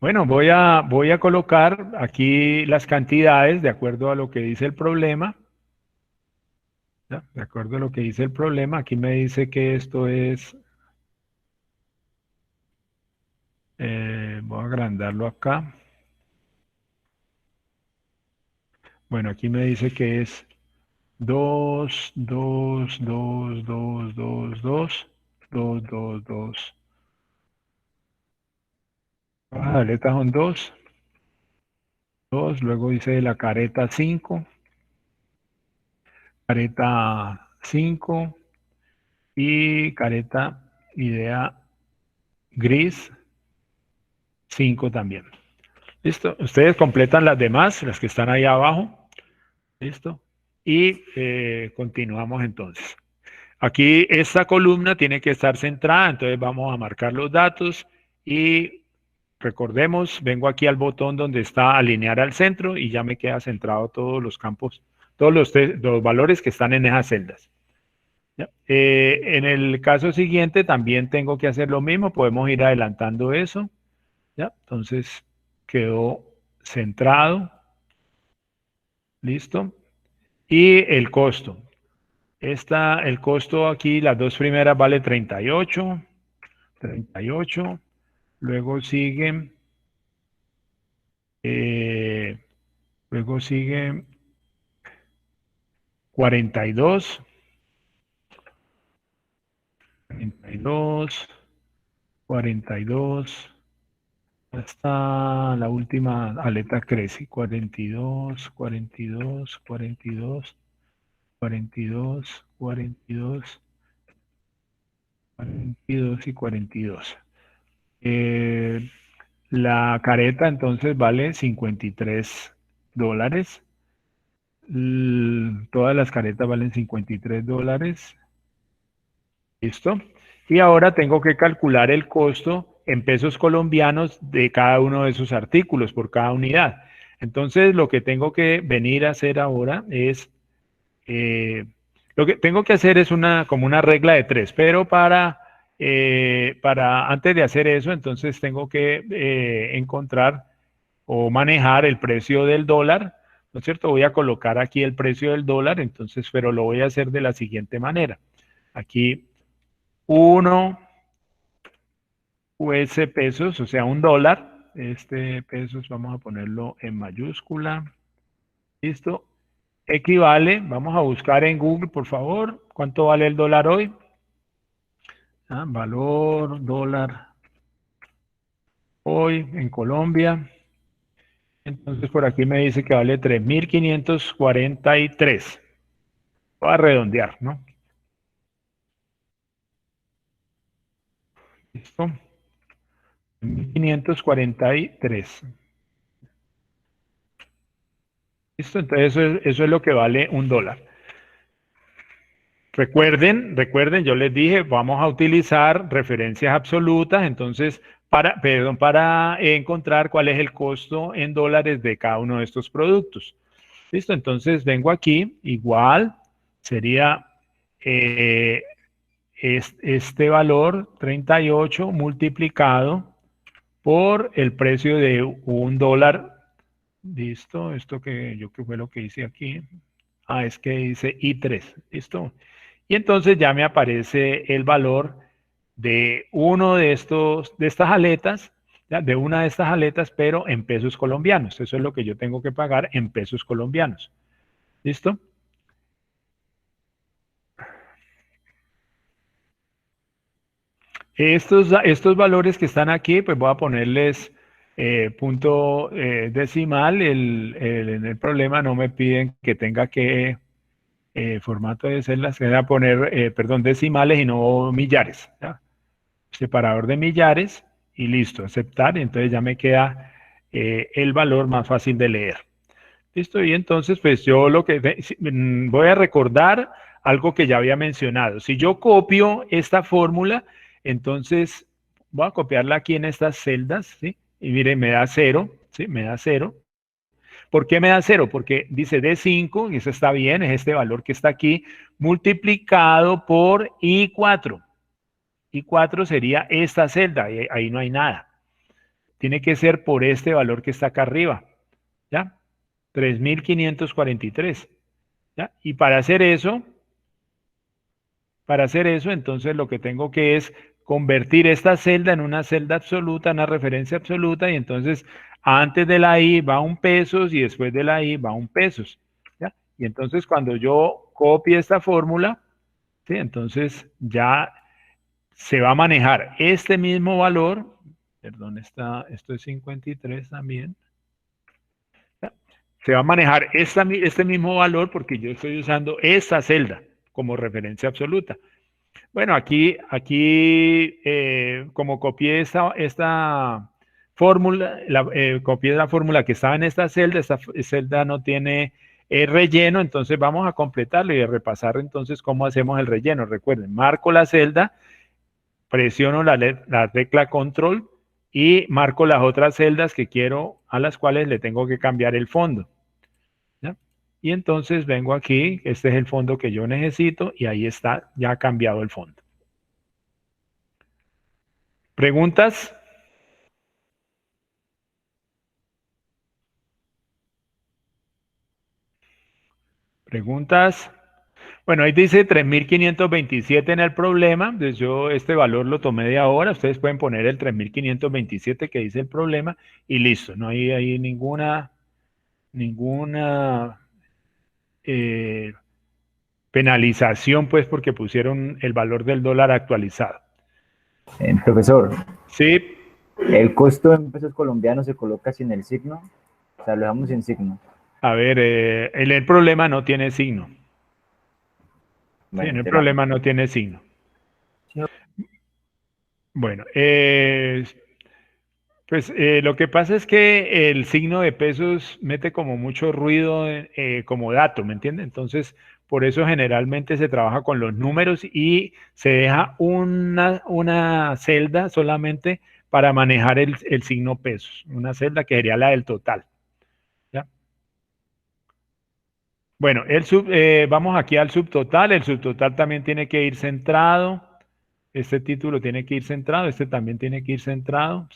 Bueno, voy a colocar aquí las cantidades de acuerdo a lo que dice el problema. ¿Ya? De acuerdo a lo que dice el problema, aquí me dice que esto es, voy a agrandarlo acá. Bueno, aquí me dice que es 2, 2, 2, 2, 2, 2, 2, 2, 2. Las aletas son 2, 2, luego dice la careta 5, careta 5 y careta idea gris 5 también. ¿Listo? Ustedes completan las demás, las que están ahí abajo. ¿Listo? Y continuamos entonces. Aquí esta columna tiene que estar centrada, entonces vamos a marcar los datos y recordemos, vengo aquí al botón donde está alinear al centro y ya me queda centrado todos los campos, todos los valores que están en esas celdas. ¿Ya? En el caso siguiente también tengo que hacer lo mismo, podemos ir adelantando eso. ¿Ya? Entonces quedó centrado. ¿Listo? Y el costo. El costo aquí, las dos primeras vale 38. 38. Luego sigue. Luego sigue 42. 42. 42. Hasta la última aleta crece. 42, 42, 42, 42, 42, 42 y 42. La careta entonces vale $53. Todas las caretas valen $53. ¿Listo? Y ahora tengo que calcular el costo en pesos colombianos de cada uno de esos artículos por cada unidad. Entonces, lo que tengo que venir a hacer ahora es, lo que tengo que hacer es como una regla de 3, pero antes de hacer eso, entonces tengo que encontrar o manejar el precio del dólar, ¿no es cierto? Voy a colocar aquí el precio del dólar, entonces, pero lo voy a hacer de la siguiente manera. Aquí 1 US pesos, o sea, $1. Este pesos vamos a ponerlo en mayúscula. ¿Listo? Equivale, vamos a buscar en Google, por favor, ¿cuánto vale el dólar hoy? Valor dólar hoy en Colombia. Entonces por aquí me dice que vale 3.543. Voy a redondear, ¿no? ¿Listo? 1.543. ¿Listo? Entonces eso es lo que vale $1. Recuerden, yo les dije, vamos a utilizar referencias absolutas, entonces, para encontrar cuál es el costo en dólares de cada uno de estos productos. ¿Listo? Entonces vengo aquí, igual, sería este valor 38 multiplicado por el precio de $1. ¿Listo? Esto que fue lo que hice aquí. Es que dice I3. ¿Listo? Y entonces ya me aparece el valor de una de estas aletas, pero en pesos colombianos. Eso es lo que yo tengo que pagar en pesos colombianos. ¿Listo? Estos valores que están aquí, pues voy a ponerles punto decimal. En el problema no me piden que tenga que formato de celdas, que voy a poner, decimales y no millares. ¿Ya? Separador de millares y listo, aceptar. Entonces ya me queda el valor más fácil de leer. Listo, y entonces pues yo voy a recordar algo que ya había mencionado. Si yo copio esta fórmula, entonces voy a copiarla aquí en estas celdas, ¿sí? Y miren, me da 0, ¿sí? Me da 0. ¿Por qué me da 0? Porque dice D5, y eso está bien, es este valor que está aquí, multiplicado por I4. I4 sería esta celda, y ahí no hay nada. tiene que ser por este valor que está acá arriba, ¿ya? 3.543, ¿ya? Y para hacer eso, entonces lo que tengo que es convertir esta celda en una celda absoluta, una referencia absoluta, y entonces antes de la I va un pesos y después de la I va un pesos, ¿ya? Y entonces cuando yo copie esta fórmula, ¿sí? Entonces ya se va a manejar este mismo valor, perdón, esto es 53 también, ¿ya? Se va a manejar este mismo valor porque yo estoy usando esta celda como referencia absoluta. Bueno, aquí como copié esta fórmula, copié la fórmula que estaba en esta celda no tiene relleno, entonces vamos a completarlo y a repasar entonces cómo hacemos el relleno. Recuerden, marco la celda, presiono la tecla control y marco las otras celdas que quiero, a las cuales le tengo que cambiar el fondo. Y entonces vengo aquí, este es el fondo que yo necesito y ahí está ya cambiado el fondo. ¿Preguntas? ¿Preguntas? Bueno, ahí dice 3.527 en el problema, entonces yo este valor lo tomé de ahora, ustedes pueden poner el 3.527 que dice el problema y listo, no hay ahí ninguna penalización, pues, porque pusieron el valor del dólar actualizado. Profesor, Sí, ¿el costo en pesos colombianos se coloca sin el signo? O sea, lo dejamos sin signo. a ver, el problema no tiene signo. Bueno, Sí, el será. problema no tiene signo. Bueno, pues lo que pasa es que el signo de pesos mete como mucho ruido como dato, ¿me entiende? Entonces, por eso generalmente se trabaja con los números y se deja una celda solamente para manejar el signo pesos, una celda que sería la del total. ¿Ya? Bueno, vamos aquí al subtotal, el subtotal también tiene que ir centrado, este título tiene que ir centrado, este también tiene que ir centrado.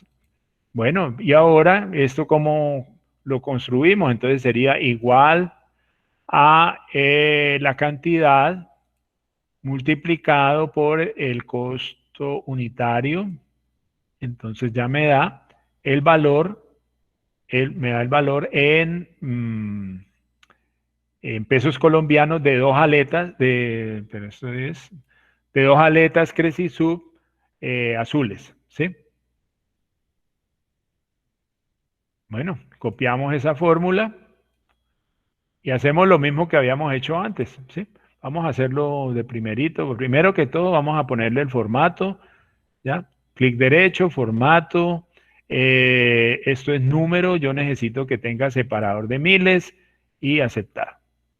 Bueno, y ahora, ¿esto cómo lo construimos? Entonces sería igual a la cantidad multiplicado por el costo unitario. Entonces ya me da el valor, me da el valor en pesos colombianos de dos aletas, pero esto es de dos aletas Cresisub azules, ¿sí? Bueno, copiamos esa fórmula y hacemos lo mismo que habíamos hecho antes, ¿sí? Vamos a hacerlo de primerito. Primero que todo vamos a ponerle el formato, ¿ya? Clic derecho, formato. Esto es número, yo necesito que tenga separador de miles y aceptar.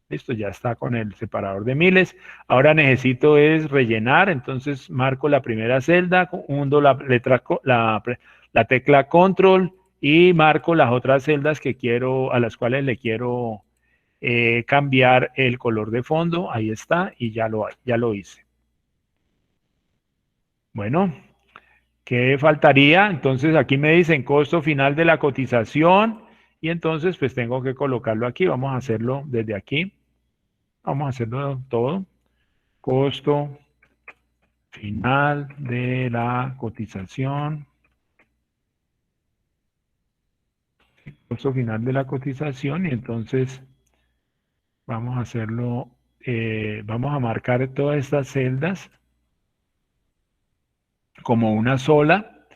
Listo, ya está con el separador de miles. Ahora necesito es rellenar, entonces marco la primera celda, hundo la tecla control y marco las otras celdas que quiero, a las cuales le quiero cambiar el color de fondo. Ahí está y ya lo hice. Bueno, ¿qué faltaría? Entonces aquí me dicen costo final de la cotización y entonces pues tengo que colocarlo aquí. Vamos a hacerlo desde aquí. Vamos a hacerlo todo. Costo final de la cotización. Costo final de la cotización y entonces vamos a hacerlo, vamos a marcar todas estas celdas como una sola.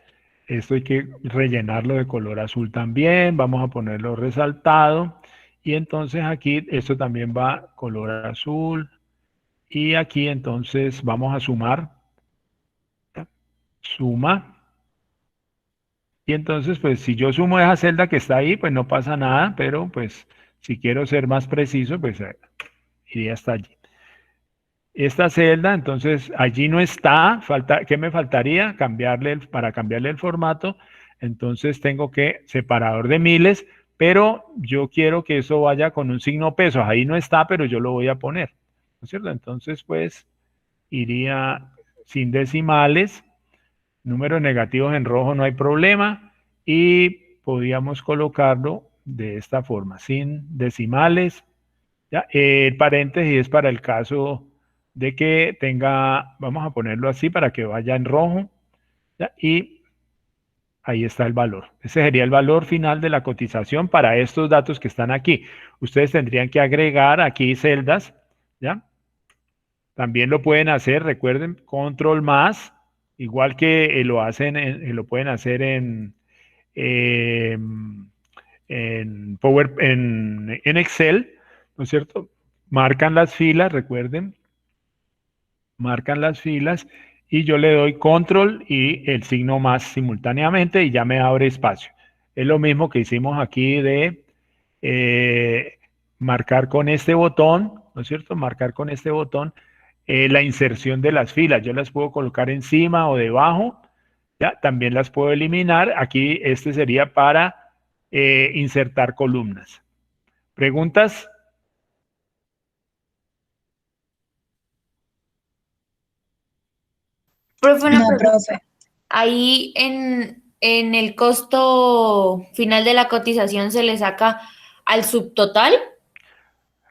Esto hay que rellenarlo de color azul también. Vamos a ponerlo resaltado. Y entonces aquí esto también va color azul. Y aquí entonces vamos a sumar. Suma. Y entonces pues si yo sumo esa celda que está ahí pues no pasa nada. Pero pues si quiero ser más preciso pues iría hasta allí. Esta celda, entonces allí no está, ¿qué me faltaría? Para cambiarle el formato, entonces tengo que separador de miles, pero yo quiero que eso vaya con un signo pesos, ahí no está, pero yo lo voy a poner, ¿no es cierto? Entonces pues iría sin decimales, números negativos en rojo no hay problema, y podíamos colocarlo de esta forma, sin decimales. ¿Ya? El paréntesis es para el caso de que tenga, vamos a ponerlo así para que vaya en rojo, ¿ya? Y ahí está el valor. Ese sería el valor final de la cotización para estos datos que están aquí. Ustedes tendrían que agregar aquí celdas, ¿ya? También lo pueden hacer, recuerden, control más, igual que lo hacen, lo pueden hacer en Excel, ¿no es cierto? Marcan las filas, recuerden, marcan las filas y yo le doy control y el signo más simultáneamente y ya me abre espacio. Es lo mismo que hicimos aquí de marcar con este botón, ¿no es cierto? Marcar con este botón la inserción de las filas. Yo las puedo colocar encima o debajo, ¿ya? También las puedo eliminar. Aquí este sería para insertar columnas. ¿Preguntas? Profe, una No, pregunta. profe. Ahí en el costo final de la cotización se le saca al subtotal.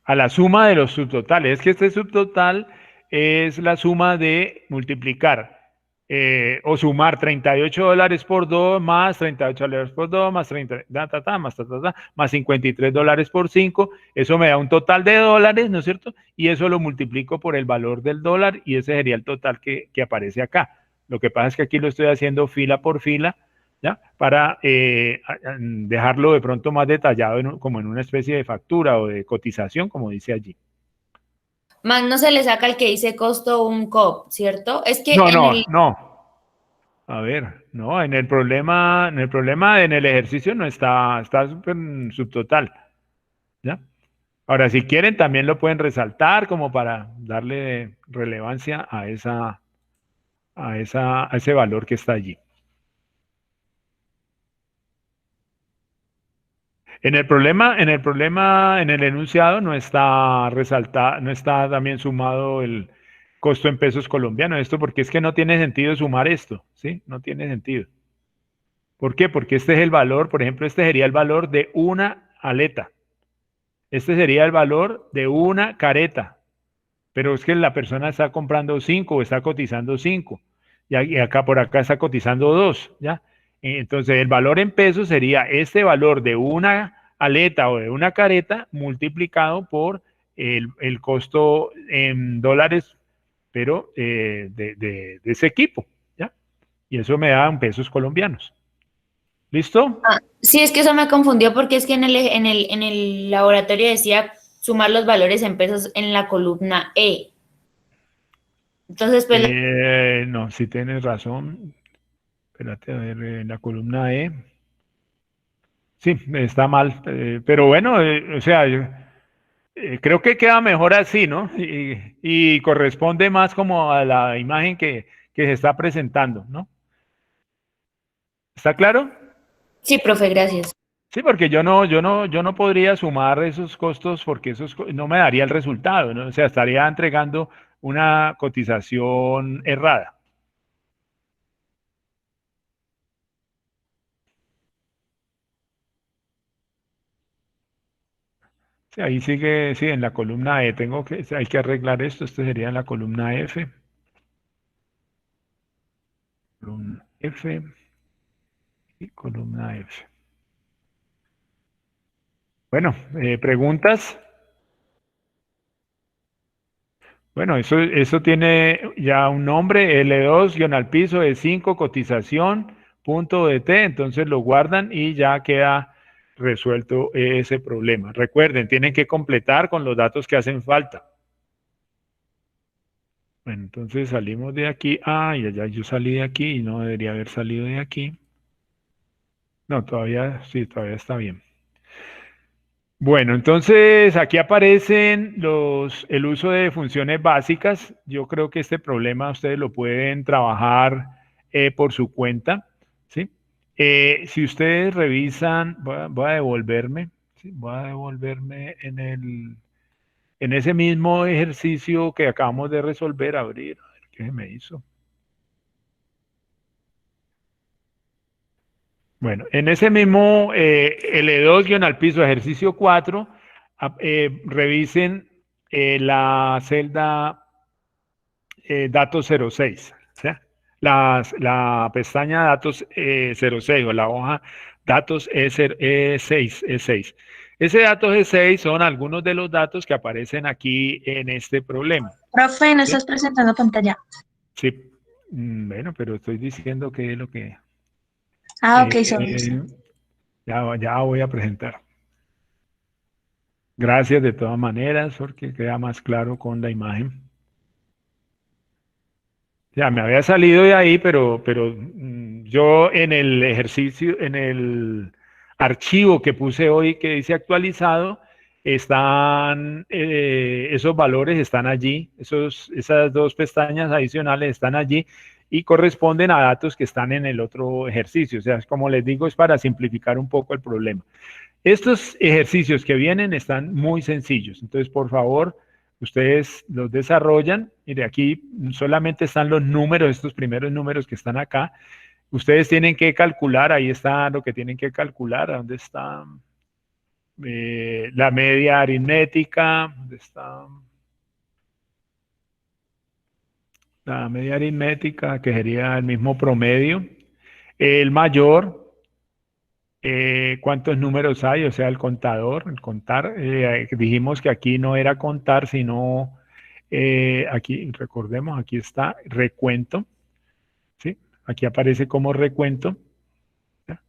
A la suma de los subtotales. Es que este subtotal es la suma de multiplicar o sumar $38 por 2 más $38 por 2 más 30, más $53 por 5. Eso me da un total de dólares, ¿no es cierto? Y eso lo multiplico por el valor del dólar y ese sería el total que aparece acá. Lo que pasa es que aquí lo estoy haciendo fila por fila, ¿ya? Para dejarlo de pronto más detallado como en una especie de factura o de cotización, como dice allí. Más no se le saca el que dice costo un COP, ¿cierto? Es que No. A ver, no, en el problema, en el ejercicio no está súper subtotal, ¿ya? Ahora, si quieren, también lo pueden resaltar como para darle relevancia a ese valor que está allí. En el enunciado no está resaltado, no está también sumado el costo en pesos colombianos. Esto porque es que no tiene sentido sumar esto, ¿sí? No tiene sentido. ¿Por qué? Porque este es el valor, por ejemplo, este sería el valor de una aleta. Este sería el valor de una careta. Pero es que la persona está comprando 5 o está cotizando 5. Y acá por acá está cotizando 2, ¿ya? Entonces el valor en pesos sería este valor de una aleta o de una careta multiplicado por el costo en dólares, pero de ese equipo, ¿ya? Y eso me da en pesos colombianos. ¿Listo? Sí, es que eso me confundió porque es que en el laboratorio decía sumar los valores en pesos en la columna E. Entonces, pues, No, si tienes razón. Espérate, a ver, la columna E. Sí, está mal. Pero bueno, o sea, creo que queda mejor así, ¿no? Y corresponde más como a la imagen que se está presentando, ¿no? ¿Está claro? sí, profe, gracias. Sí, porque yo no podría sumar esos costos porque no me daría el resultado, ¿no? O sea, estaría entregando una cotización errada. Sí, ahí sigue, sí, en la columna E hay que arreglar esto. Esto sería en la columna F. Columna F y columna F. Bueno, ¿preguntas? Bueno, eso tiene ya un nombre, L2, guión al piso, E5, cotización, punto de T, entonces lo guardan y ya queda resuelto ese problema. Recuerden, tienen que completar con los datos que hacen falta. Bueno, entonces salimos de aquí. Ah, ya yo salí de aquí y no debería haber salido de aquí. No, todavía, sí, todavía está bien. Bueno, entonces aquí aparecen el uso de funciones básicas. Yo creo que este problema ustedes lo pueden trabajar por su cuenta, ¿sí? Si ustedes revisan, voy a devolverme, ¿sí? Voy a devolverme en ese mismo ejercicio que acabamos de resolver, abrir, a ver qué se me hizo. Bueno, en ese mismo L2 al piso, ejercicio 4, revisen la celda datos 06, ¿sí? La pestaña datos 06 o la hoja datos E6. Ese datos E6 son algunos de los datos que aparecen aquí en este problema. Profe, no ¿Sí? estás presentando pantalla. Sí, bueno, pero estoy diciendo que es lo que... Ah, ok, sorry. Ya voy a presentar. Gracias de todas maneras, porque queda más claro con la imagen. Ya me había salido de ahí, pero yo en el ejercicio, en el archivo que puse hoy que dice actualizado, están, esos valores están allí, esas dos pestañas adicionales están allí y corresponden a datos que están en el otro ejercicio. O sea, como les digo, es para simplificar un poco el problema. Estos ejercicios que vienen están muy sencillos, entonces por favor, ustedes los desarrollan. Mire, aquí solamente están los números, estos primeros números que están acá. Ustedes tienen que calcular, ahí está lo que tienen que calcular, ¿dónde está? La media aritmética, ¿dónde está? La media aritmética, que sería el mismo promedio. El mayor, cuántos números hay, o sea, el contador, el contar. Dijimos que aquí no era contar, sino aquí, recordemos, aquí está recuento, ¿sí? Aquí aparece como recuento. ¿Ya?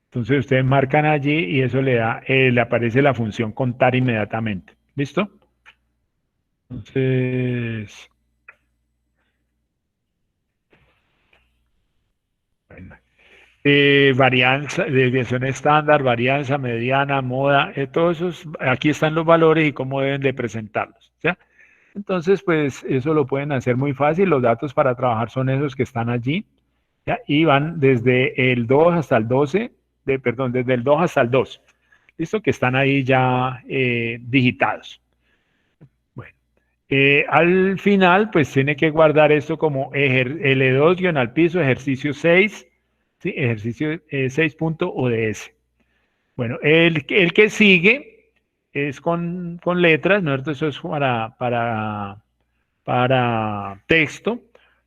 Entonces ustedes marcan allí y eso le da, le aparece la función contar inmediatamente. ¿Listo? Entonces, bueno. Varianza, desviación estándar, varianza, mediana, moda, todos esos, aquí están los valores y cómo deben de presentarlos, ¿ya? Entonces, pues eso lo pueden hacer muy fácil, los datos para trabajar son esos que están allí, ¿ya? Y van desde el 2 hasta el 12, desde el 2 hasta el 2, ¿listo? Que están ahí ya digitados. Bueno, al final, pues tiene que guardar esto como L2 al piso, ejercicio 6, ¿sí? Ejercicio 6.ODS. Bueno, el que sigue es con letras, ¿no es cierto? Eso es para texto,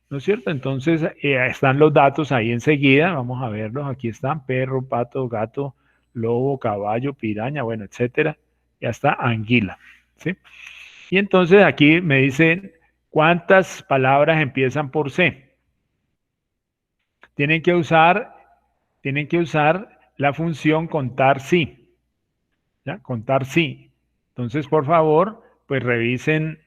¿no es cierto? Entonces, están los datos ahí enseguida, vamos a verlos, aquí están, perro, pato, gato, lobo, caballo, piraña, bueno, etcétera, y hasta anguila, ¿sí? Y entonces aquí me dicen, ¿cuántas palabras empiezan por C? Tienen que usar la función contar sí. ¿Ya? Contar sí. Entonces, por favor, pues revisen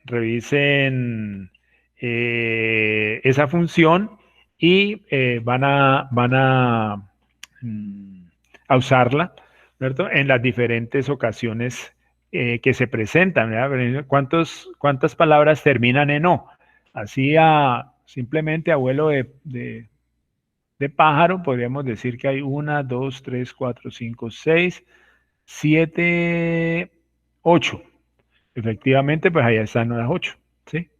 esa función y van a usarla, ¿cierto? En las diferentes ocasiones que se presentan, ¿verdad? ¿Cuántas palabras terminan en O? Así simplemente abuelo de pájaro, podríamos decir que hay 1, 2, 3, 4, 5, 6, 7, 8. Efectivamente, pues allá están las 8, ¿sí?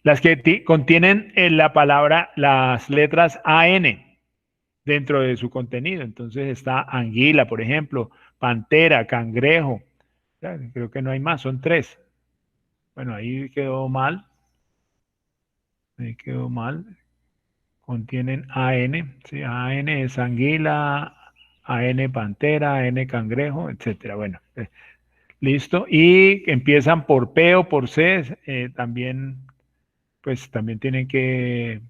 Las que contienen la palabra, las letras AN dentro de su contenido. Entonces está anguila, por ejemplo, pantera, cangrejo. Creo que no hay más, son 3. Bueno, ahí quedó mal. Ahí quedó mal. Contienen AN, ¿sí? AN es anguila, AN pantera, AN cangrejo, etcétera. Bueno, listo. Y empiezan por P o por C, también, pues también tienen que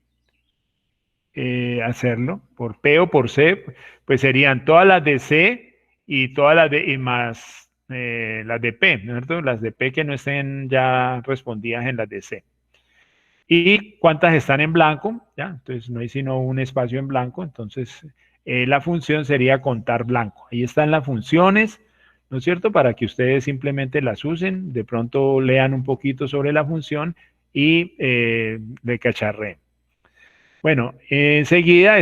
hacerlo. Por P o por C, pues serían todas las de C y todas las de, y más las de P, ¿no es cierto? Las de P que no estén ya respondidas en las de C. ¿Y cuántas están en blanco? ¿Ya? Entonces no hay sino un espacio en blanco, entonces la función sería contar blanco. Ahí están las funciones, ¿no es cierto? Para que ustedes simplemente las usen, de pronto lean un poquito sobre la función y le cacharreen. Bueno, enseguida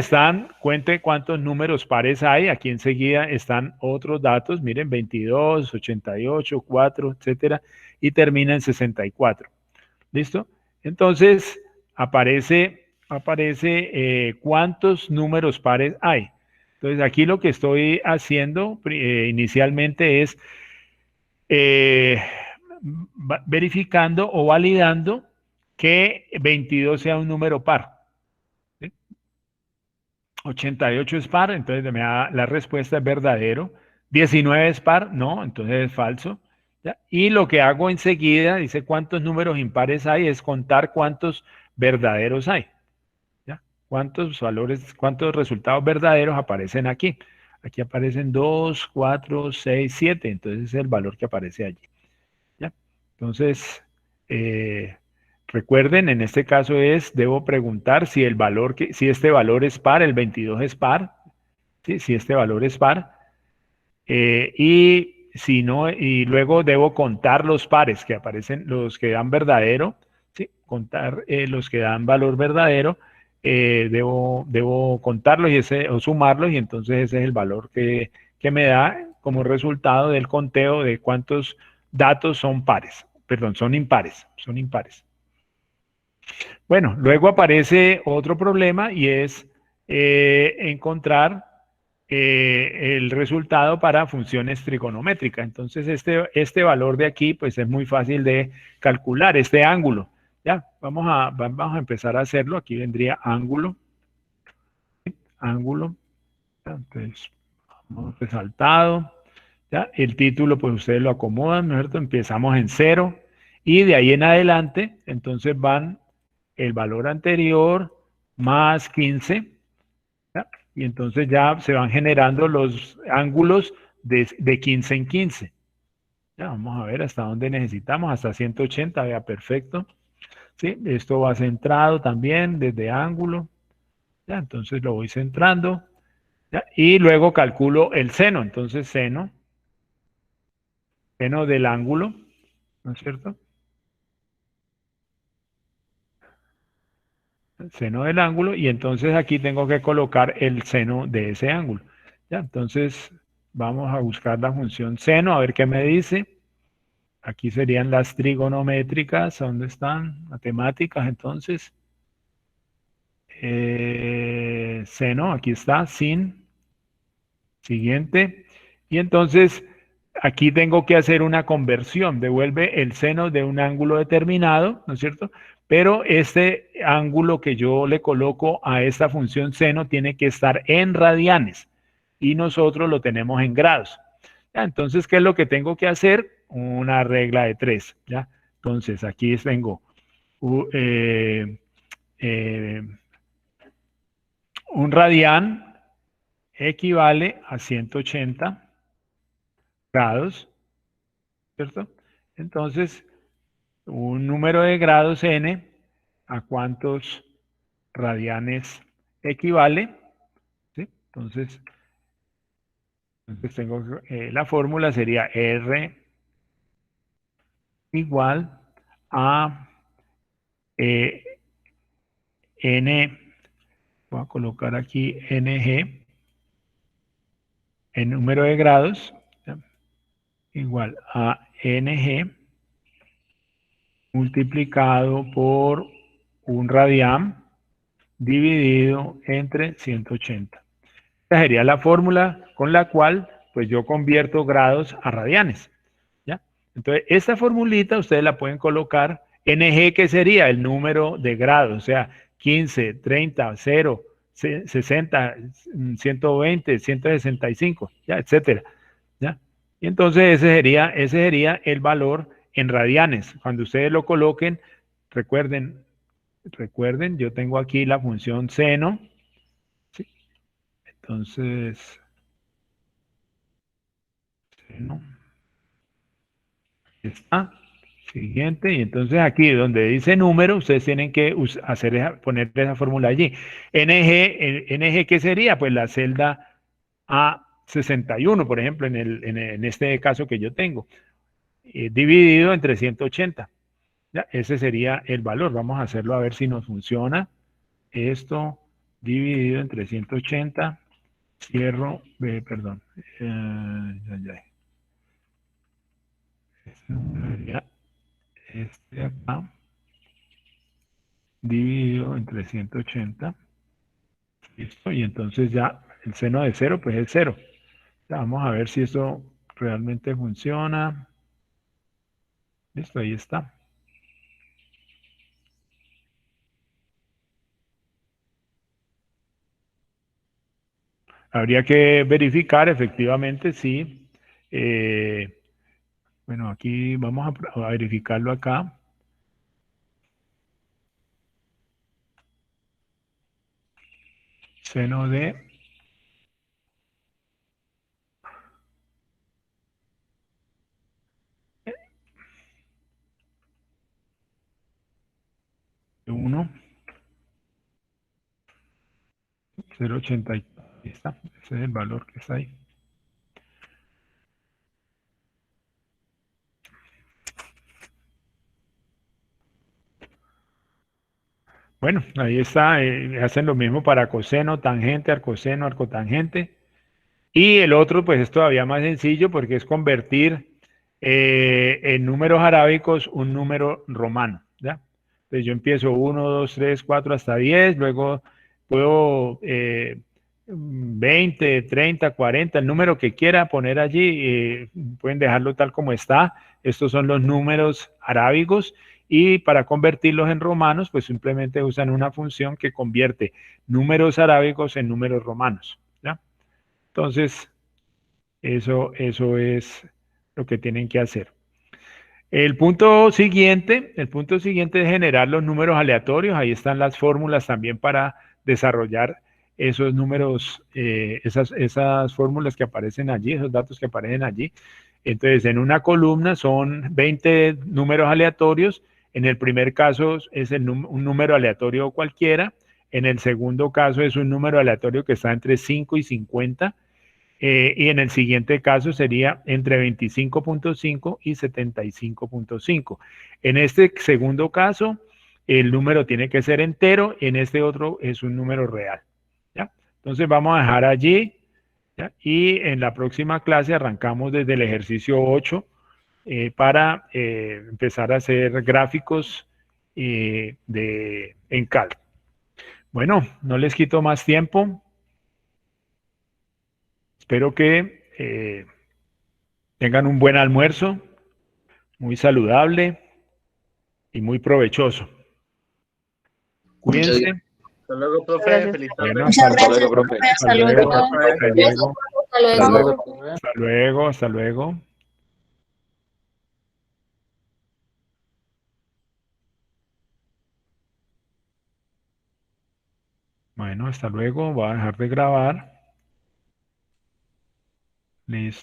cuente cuántos números pares hay, aquí enseguida están otros datos, miren, 22, 88, 4, etcétera, y termina en 64. ¿Listo? Entonces, aparece cuántos números pares hay. Entonces aquí lo que estoy haciendo inicialmente es verificando o validando que 22 sea un número par. 88 es par, entonces me da la respuesta es verdadero. 19 es par, no, entonces es falso. ¿Ya? Y lo que hago enseguida, dice cuántos números impares hay, es contar cuántos verdaderos hay. ¿Ya? Cuántos valores, cuántos resultados verdaderos aparecen aquí. Aquí aparecen 2, 4, 6, 7, entonces es el valor que aparece allí. ¿Ya? Entonces, recuerden, en este caso debo preguntar si el valor si este valor es par, el 22 es par, ¿sí? Si este valor es par, y si no, y luego debo contar los pares que aparecen, los que dan verdadero, ¿sí? Contar los que dan valor verdadero, debo contarlos o sumarlos, y entonces ese es el valor que me da como resultado del conteo de cuántos datos son pares, perdón, son impares. Bueno, luego aparece otro problema y es encontrar el resultado para funciones trigonométricas. Entonces, este valor de aquí, pues es muy fácil de calcular, este ángulo. Ya, vamos a empezar a hacerlo. Aquí vendría ángulo. Ángulo. Entonces, vamos resaltado. ¿Ya? El título, pues ustedes lo acomodan, ¿no es cierto? Empezamos en 0 y de ahí en adelante, entonces van el valor anterior más 15, ¿ya? Y entonces ya se van generando los ángulos de 15 en 15. Ya, vamos a ver hasta dónde necesitamos, hasta 180, vea, perfecto. ¿Sí? Esto va centrado también desde ángulo, ¿ya? Entonces lo voy centrando, ¿ya? Y luego calculo el seno, entonces seno del ángulo, ¿no es cierto? El seno del ángulo, y entonces aquí tengo que colocar el seno de ese ángulo. ¿Ya? Entonces vamos a buscar la función seno, a ver qué me dice. Aquí serían las trigonométricas, ¿dónde están? Matemáticas, entonces. Seno, aquí está, sin. Siguiente. Y entonces aquí tengo que hacer una conversión, devuelve el seno de un ángulo determinado, ¿no es cierto? Pero este ángulo que yo le coloco a esta función seno tiene que estar en radianes y nosotros lo tenemos en grados. ¿Ya? Entonces, ¿qué es lo que tengo que hacer? Una regla de 3, ¿ya? Entonces, aquí tengo un radián equivale a 180 grados, ¿cierto? Entonces, un número de grados n, ¿a cuántos radianes equivale? ¿Sí? Entonces tengo la fórmula sería R igual a n, voy a colocar aquí NG, en número de grados, ¿ya? Igual a NG multiplicado por un radián dividido entre 180. Esta sería la fórmula con la cual pues yo convierto grados a radianes. ¿Ya? Entonces, esta formulita ustedes la pueden colocar NG, que sería el número de grados, o sea, 15, 30, 0, 60, 120, 165, ¿ya? Etcétera. ¿Ya? Y entonces ese sería el valor en radianes. Cuando ustedes lo coloquen, recuerden, yo tengo aquí la función seno. ¿Sí? Entonces, seno. Está. Siguiente. Y entonces aquí donde dice número, ustedes tienen que poner esa fórmula allí. NG, ¿qué sería? Pues la celda A61, por ejemplo, en este caso que yo tengo. Dividido entre 180. ¿Ya? Ese sería el valor. Vamos a hacerlo a ver si nos funciona. Esto dividido entre 180. Cierro, perdón. Ya. Este acá. Dividido entre 180. Listo. Y entonces ya el seno de 0 pues es 0. Vamos a ver si esto realmente funciona. Listo, ahí está. Habría que verificar efectivamente si, bueno, aquí vamos a verificarlo acá. Seno de 1, 0,80. Ahí está. Ese es el valor que está ahí. Bueno, ahí está. Hacen lo mismo para coseno, tangente, arcoseno, arcotangente. Y el otro, pues es todavía más sencillo porque es convertir en números arábicos un número romano, ¿ya? Entonces yo empiezo 1, 2, 3, 4 hasta 10, luego puedo 20, 30, 40, el número que quiera poner allí, pueden dejarlo tal como está. Estos son los números arábigos y para convertirlos en romanos, pues simplemente usan una función que convierte números arábigos en números romanos, ¿ya? Entonces, eso es lo que tienen que hacer. El punto siguiente es generar los números aleatorios. Ahí están las fórmulas también para desarrollar esos números, esas fórmulas que aparecen allí, esos datos que aparecen allí. Entonces, en una columna son 20 números aleatorios. En el primer caso es un número aleatorio cualquiera. En el segundo caso es un número aleatorio que está entre 5 y 50. Y en el siguiente caso sería entre 25.5 y 75.5. En este segundo caso, el número tiene que ser entero, en este otro es un número real, ¿ya? Entonces vamos a dejar allí, ¿ya? Y en la próxima clase arrancamos desde el ejercicio 8 para empezar a hacer gráficos en Cal. Bueno, no les quito más tiempo. Espero que tengan un buen almuerzo, muy saludable y muy provechoso. Cuídense. Hasta luego, profe. Gracias. Feliz tarde. Bueno, Muchas Hasta luego, gracias, profe. profe. Hasta luego. hasta luego, Hasta luego. Hasta luego, profe. hasta luego, hasta luego. Bueno, hasta luego. Voy a dejar de grabar. Listo.